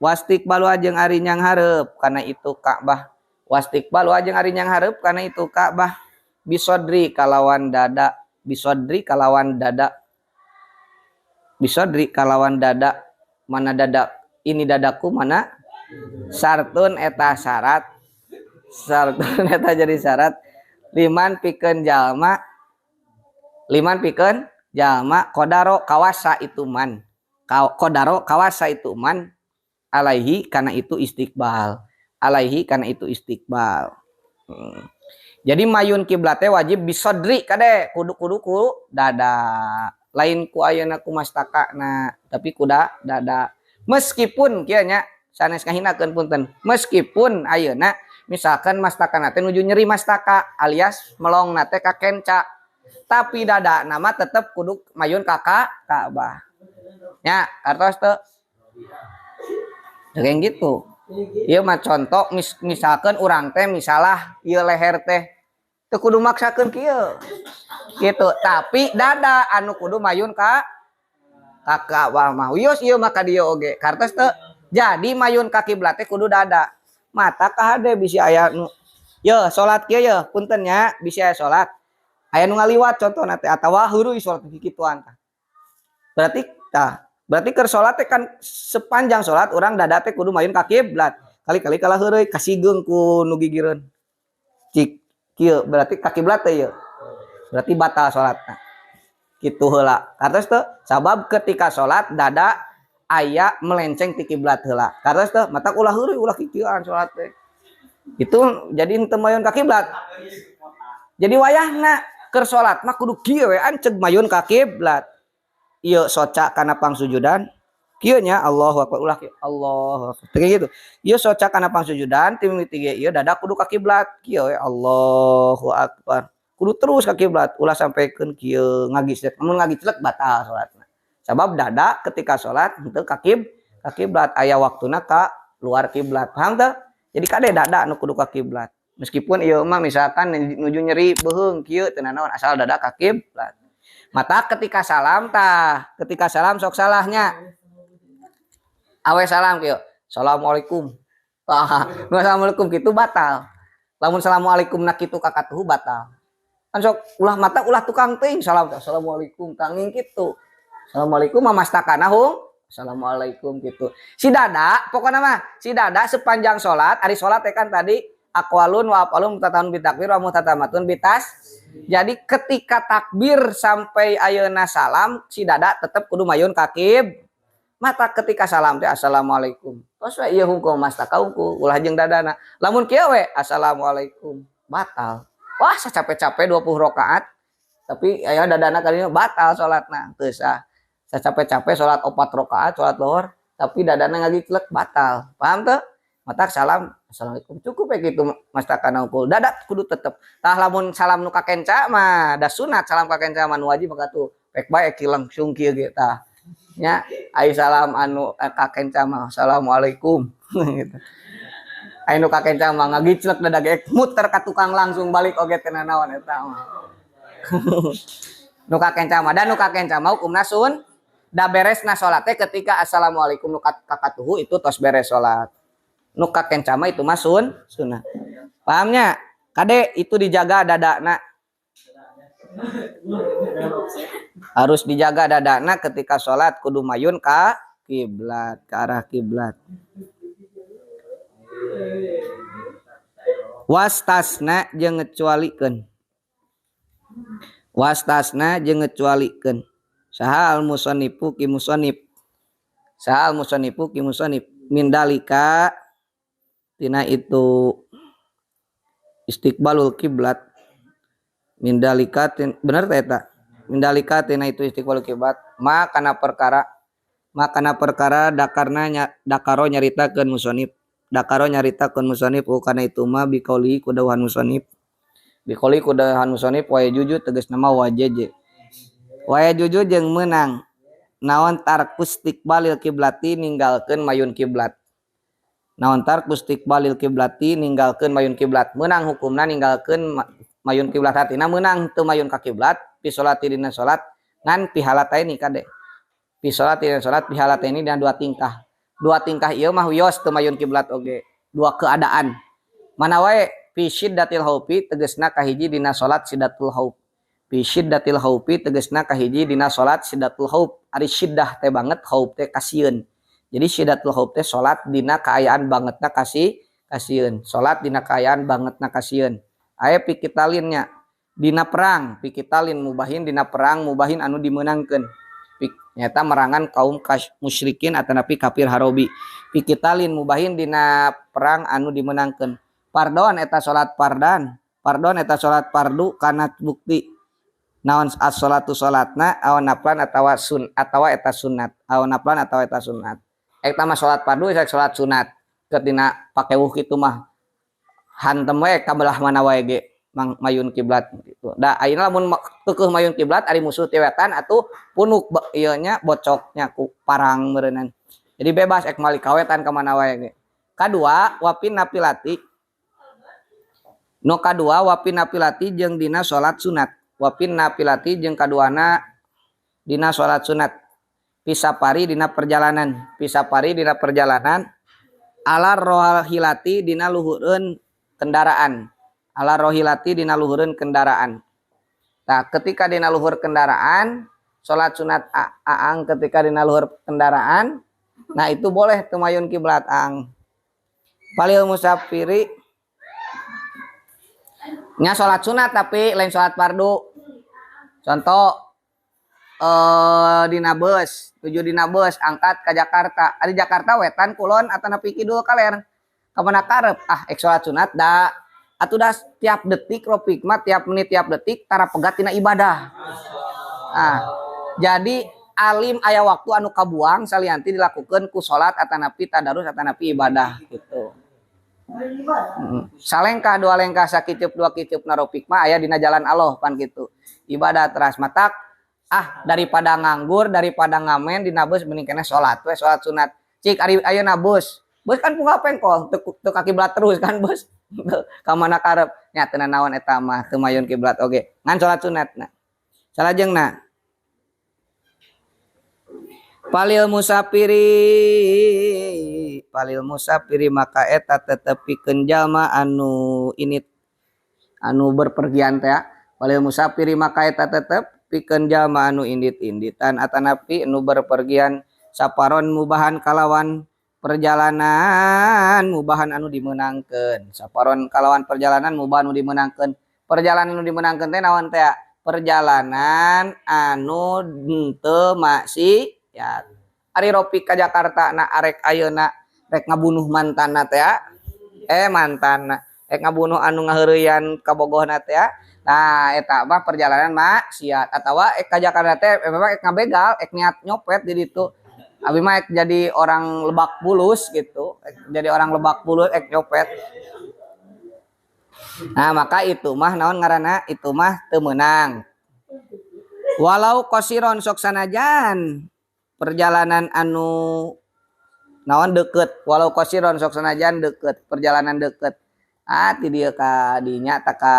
Wastiqbaluha jeung ari nyang hareup kana itu Ka'bah. Wastiqbaluha jeung ari nyang hareup kana itu Ka'bah. Bisodri kalawan dada, bisodri kalawan dada, bisodri kalawan dada. Mana dada? Ini dadaku mana? Sartun eta syarat, sartun eta jadi syarat. Liman pikeun jalma, liman pikeun jalma kodaro kawasa itu man, kodaro kawasa itu man. Alaihi karena itu istiqbal, alaihi karena itu istiqbal. Jadi mayun kiblatnya wajib bisodri kade kudu dada. Lain ku ayeuna ku mastaka na tapi kuda dada. Meskipun kieu nya sanes ngahinakeun punten. Meskipun ayeuna misalkan mastaka teh nuju nyeri mastaka alias melong teh ka kenca. Tapi dada nama tetep kudu mayun Ka'bah. Nya artos teu kayak gitu. Ieu mah contoh misalkan urang teh misalah ieu leher teh teu kudu maksakeun kieu. Gitu. Tapi dada anu kudu mayun ka Ka'bah mah. Wios ieu mah ka dieu oge. Kartos teu jadi mayun ka kiblat teh kudu dada. Mata ka hade bisi aya nu ye salat kieu ye punten nya bisi aya salat. Aya nu ngaliwat contohna teh atawa heureui salat kituan tah. Berarti tah berarti keur salat teh kan sepanjang salat urang dada teh kudu mayun ka kiblat. Kali-kali kalah heureui kasigeng ku nu gigireun. Cik kieu berarti ka kiblat teh ieu. Berarti batal salatna. Kitu heula. Kartos teu sabab ketika salat dada aya melenceng ti kiblat heula. Kartos teu matak ulah heureui ulah kikieuan salat teh. Itu jadi teu mayun ka kiblat. Jadi wayahna keur salat mah kudu kieu we anceg mayun ka kiblat. Ieu soca kana pangsujudan kieu nya Allahu akbar ulah kieu Allahu akbar teh gitu. Ieu soca kana pangsujudan ti mimiti ieu dada kudu ka kiblat kieu we Allahu akbar. Kudu terus ka kiblat ulah sampekeun kieu ngagiclek. Mun ngagiclek batal salatna. Sabab dada ketika salat henteu ka kiblat aya waktuna ka luar kiblat. Paham teu? Jadi kade dada nu kudu ka kiblat. Meskipun ieu mah misalkan nuju nyeri beuheung kieu teu naon asal dada ka kiblat. Mata ketika salam tah, ketika salam sok salahnya. Awe salam kieu. Assalamualaikum. Tah, nu assalamualaikum kitu batal. Lamun assalamualaikum na kitu kakatuhu batal. Kan sok ulah mata ulah tukang teuing salam tah. Assalamualaikum tanging kitu. Assalamualaikum mah mastakana hung. Assalamualaikum gitu. Si dada pokokna mah si dada sepanjang salat, ari salat teh kan tadi aqwalun wa afalun mutatahun bitakbir wa mutatamatun bitas. Jadi ketika takbir sampai ayeuna salam si dada tetap kudu mayun ka kib. Mata ketika salam teh assalamualaikum. Tos we ieu hukum mastaka hukum ulah jeung dadana. Lamun kieu we assalamualaikum batal. Wah sacapek-capek 20 rakaat tapi aya dadana kali batal salatna teu sah. Sacapek-capek salat 4 rakaat salat lohor tapi dadana ngagiclek batal. Paham teu? Matak salam assalamualaikum cukup kayak gitu mastakana unggul dada kudu tetep tah lamun salam nu ka kenca mah da sunat salam ka kenca mah nu wajib maka tuh pek bae ki langsung kieu ge tah nya ai salam anu ka kenca mah assalamualaikum gitu ai nu ka kenca mah ngagiclek dada ge muter ka tukang langsung balik oge teh naon eta mah nu ka kenca mah dan nu ka kenca mah hukumna sun da beresna salat teh ketika assalamualaikum nu kakatuhu itu tos beres salat. Nuka kencama itu masun sunnah. Pahamnya? Kade itu dijaga dadana. Harus dijaga dadana ketika sholat kudu mayun ka kiblat, ke arah kiblat. Wastasna jeung ngecualikeun. Wastasna jeung ngecualikeun. Saha al musannifu ki musannif. Saha al musannifu ki musannif. Mindalika tina itu istiqbalul kiblat. Mindalika bener teh eta. Mindalika tina itu istiqbalul kiblat. Makana perkara dakaro nyaritakeun musannif. Dakaro nyaritakeun musannif kana itu mah biqauli ku dawuhan musannif. Biqauli ku dawuhan musannif wa juju tegasna mah wajeje. Wa juju jeung meunang naon tarkus istiqbalil kiblati ninggalkeun mayun kiblat. Naon tarkus istiqbalil kiblati ninggalkeun mayun kiblat. Meunang hukumna ninggalkeun mayun kiblat artina meunang teu mayun ka kiblat fi sholati dina salat ngan pihalataini kade. Fi sholati dina salat pihalataini dina dua tingkah. Dua tingkah ieu mah wios teu mayun kiblat oge. Dua keadaan. Mana wae fi syiddatil haufi tegasna kahiji dina salat syiddatul hauf. Fi syiddatil haufi tegasna kahiji dina salat syiddatul hauf. Ari syiddah teh banget, hauf teh kasieun. Jadi syiddatul hauf teh salat dina kaayaan bangetna kasieun. Salat dina kaayaan bangetna kasieun. Aya pikitalinnya dina perang, pikitalin mubahin dina perang, mubahin anu dimenangkeun. Nyata merangan kaum musyrikin atanapi kafir harobi. Pikitalin mubahin dina perang anu dimenangkeun. Pardon eta salat pardan. Pardon eta salat pardu kana bukti naon as-sholatu salatna awan naflan atawa eta sunat. Awan naflan atawa eta sunat. Eta mah salat pardu isa salat sunat. Ketina pake wuh kitu mah hantem we ka belah mana wae ge mayun kiblat gitu. Da ayeuna lamun keukeuh mayun kiblat ari musuh ti wetan atuh punuk ieu nya bocoknya ku parang meureunnan. Jadi bebas ek malik ka wetan ka mana wae ge. Kadua wapin napilati. No kadua wapin napilati jeung dina salat sunat. Wapin napilati jeung kaduana dina salat sunat. Pisapari dina perjalanan. Pisapari dina perjalanan. Alar rohilati dina luhureun kendaraan. Ala rohilati dina luhureun kendaraan. Nah, ketika dina luhur kendaraan, salat sunat aang ketika dina luhur kendaraan, nah itu boleh teu mayun kiblat aang. Palil musafiri nya salat sunat tapi lain salat fardu. Contoh dina bus, tujuh dina bus angkat ke Jakarta. Ari Jakarta wetan kulon atanapi kidul kaler. Ka mana karep? Ek salat sunat da atuh dah tiap detik ropik mah tiap menit tiap detik tara pegat tina ibadah. Nah, jadi alim aya waktu anu kabuang salianti dilakukeun ku salat atanapi tadarus atanapi ibadah gitu. Salengkah dua lengkah sakiteup dua kitieup naropik mah aya dina jalan Allah pan gitu. Ibadah teras matak daripada nganggur daripada ngamen dina bus mending keneh salat we salat sunat. Cik ari ayeuna bus kan punggah pengkol teu ka kiblat terus kan bus. Ka mana karep nya teu naon eta mah teu mayun kiblat oge ngan salat sunatna. Salajengna palil musafiri maka eta tetepikeun jalma anu berpergian teh. Palil musafiri maka eta tetepikeun jalma anu indit-inditan atanapi anu berpergian saparon mubahan kalawan perjalanan mubahan anu dimenangkeun. Saparon kalawan perjalanan mubahan anu dimenangkeun. Perjalanan anu dimenangkeun teh naon teh? Perjalanan anu teu maksiat. Ari ropik ka Jakarta na arek ayeuna rek ngabunuh mantanna teh mantanna rek ngabunuh anu ngaheureuyan ka bogohna teh. Nah eta mah perjalanan maksiat atawa ka Jakarta teh memang ngabegal niat nyopet di ditu. Abi mah jadi orang Lebak Bulus gitu. Jadi orang Lebak Bulus nyopet. Nah, maka itu mah naon ngaranna? Itu mah teu meunang. Walau qasiron sok sanajan perjalanan anu naon deukeut, walau qasiron sok sanajan deukeut, perjalanan deukeut. Ti dieu ka dinya ta ka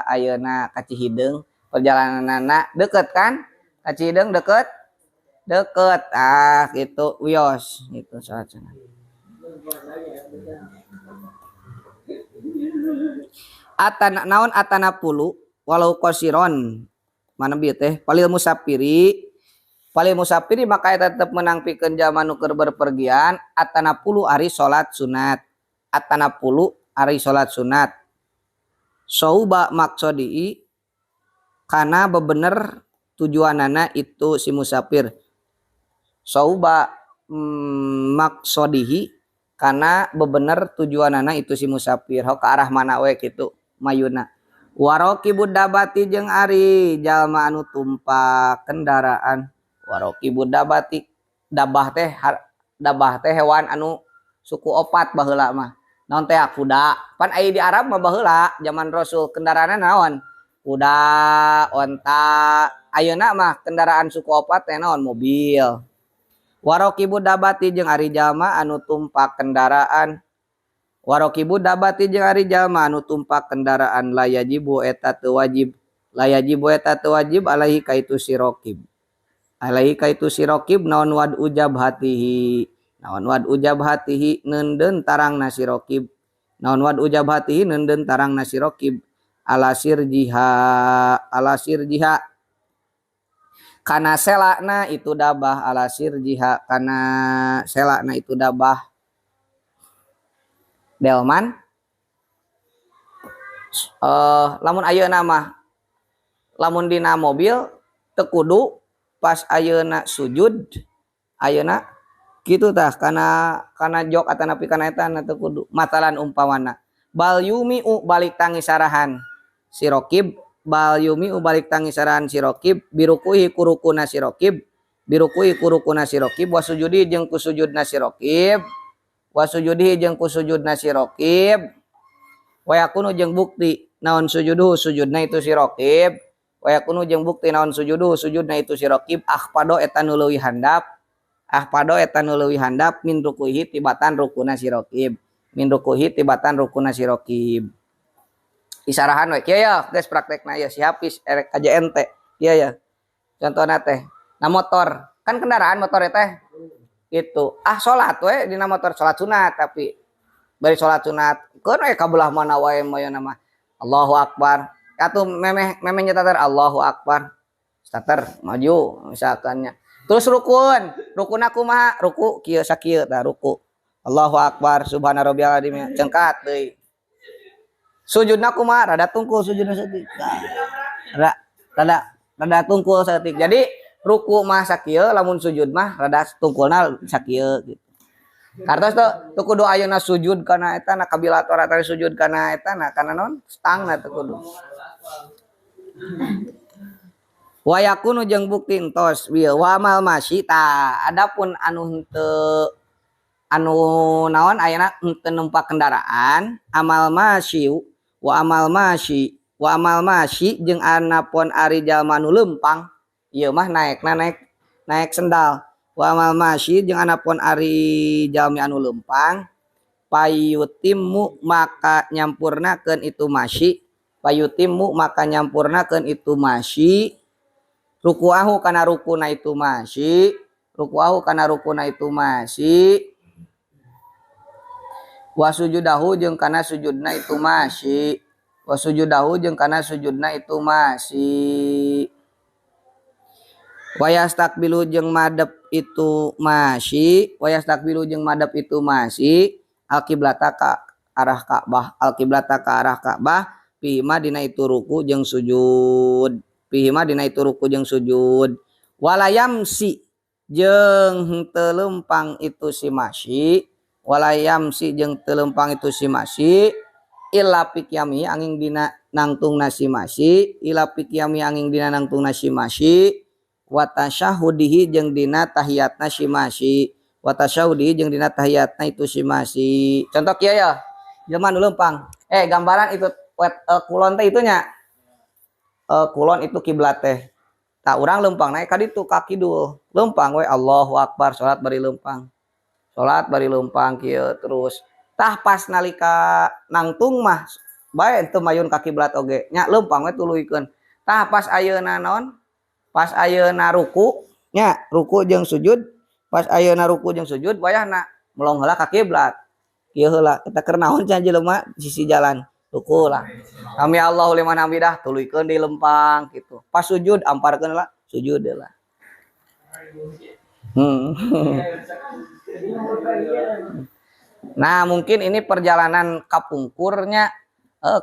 ayeuna ka Cihideung, perjalananna deukeut kan? Ka Cihideung deukeut. Gitu wios gitu salat sunat. Naon atana pulu walau qasiron mana bieu teh palil musafiri Pali musafiri maka eta tetep menangpikeun jalma nu keur berpergian atana 10 ari salat sunat. Atana 10 ari salat sunat. Sauba maksodi kana bebener tujuanana itu si musafir. Sauba maksodihi kana bebener tujuanana itu si musafir. Ho ke arah mana we kitu mayuna. Warokibud dabati jeung ari jalma anu tumpak kendaraan. Warokibud dabati dabah teh hewan anu suku opat baheula mah. Naon teh kuda. Pan aya di Arab mah baheula zaman Rasul kendaraanna naon? Kuda, onta. Ayeuna mah kendaraan suku opat teh naon? Mobil. Warokibud dabati jeung ari jalma anu tumpak kendaraan. Warokibu dabati jeung ari jalma anu tumpak kendaraan layajibu eta teu wajib. Layajibu eta teu wajib alaihi kaitu sirokib. Alaihi kaitu sirokib naon wad ujab hatihi. Naon wad ujab hatihi neundeun tarang nasirokib. Naon wad ujab hatihi neundeun tarang nasirokib. Alasir jiha. Kana selakna itu dabah alasir jiha. Kana selakna itu dabah. Delman lamun ayeuna mah lamun dina mobil teu kudu pas ayeuna sujud ayeuna kitu tah kana jok atanapi kana eta teu kudu matalan umpamana bal yumiu balik tangisarahan sirokib bal yumiu balik tangisarahan sirokib birukuhi kurukuna sirokib wasujudi jeung kusujudna sirokib wasujudi jeung kusujudna sirokib wayakunu jeung bukti naon sujudna itu sirokib wayakunu jeung bukti naon sujudna itu sirokib ahpado eta nu leuwih handap min rukuhi tibatan rukuna sirokib isarahan we kieu ya geus praktekna ya si Hafiz erek aja ente kieu ya contohna teh na motor kan kendaraan motor teh itu salat we dina motor salat sunat tapi bari salat sunat keun we kabelah mana wae mayana mah Allahu Akbar atuh memeh nyetater Allahu Akbar starter maju misalkannya terus rukuna kumaha ruku kieu sakieu tah ruku Allahu Akbar subhana rabbiyal azim cengkat deui sujudna kumaha rada tungkul sujudna saeutik rada tungkul saeutik jadi ruku mah sakieu lamun sujud mah rada tungkulna sakieu gitu. Kartos teu kudu ayeuna sujud kana eta na kabilator atau sujud kana eta na kana naon stangna teu kudu. Wa yakunu jeung bukti entos wa amal masyita adapun anu henteu anu naon ayeuna henteu numpak kendaraan amal masyi jeung anapun ari jalma nu leumpang ieu mah naik sendal wa amal masyi jeung anapun ari jalmi anu leumpang payutimmu maka nyampurnakeun itu masyi rukuahu kana rukuna itu masyi wasujudahu jeung kana sujudna itu masyi wayastakbilu jeung madep itu masyi alqiblata ka arah Ka'bah pihima dina itu ruku jeung sujud walayamsi jeung teu leumpang itu si masyi illa pikyami angin dina nangtung nasi masyi watasyahudihi jeung dina tahiyatna si itu si masyi contoh kieu ya jelema nu leumpang gambaran itu kulon teh itunya kulon itu kiblat teh tak urang leumpang naik ka ditu ka kidul leumpang we Allahu Akbar salat bari leumpang kieu terus tah pas nalika nangtung mah bae teu mayun ka kiblat oge nya leumpang we tuluikeun tah pas ayeuna naon pas ayeuna ruku jeung sujud wayahna melong heula ka kiblat kieu heula kita keur naon can jelema sisi jalan ruku lah sami Allahu liman hamidah tuluikeun di lempang gitu pas sujud amparkeun lah sujud lah Hmm. Nah, mungkin ini perjalanan kapungkurnya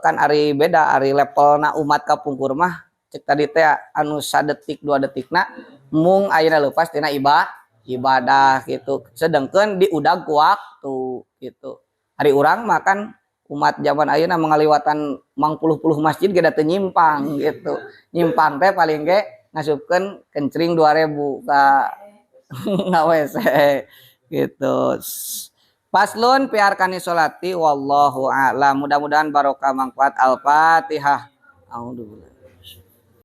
kan ari beda, ari level na umat kapungkur mah cek tadi teh anu sadetik 2 detik na mung ayeuna leupas tina ibadah gitu. Sedangkan di udag ku waktu gitu. Hari urang makan umat zaman ayeuna mengaliwatan mangpuluh-puluh masjid ge teu nyimpang gitu. Nyimpang teh paling ge ngasupkeun kencring 2000 ka nggak WC gitu. Paslun piarkani solati wallahu a'lam. Mudah-mudahan barokah manfaat. Al-Fatihah. Alhamdulillah.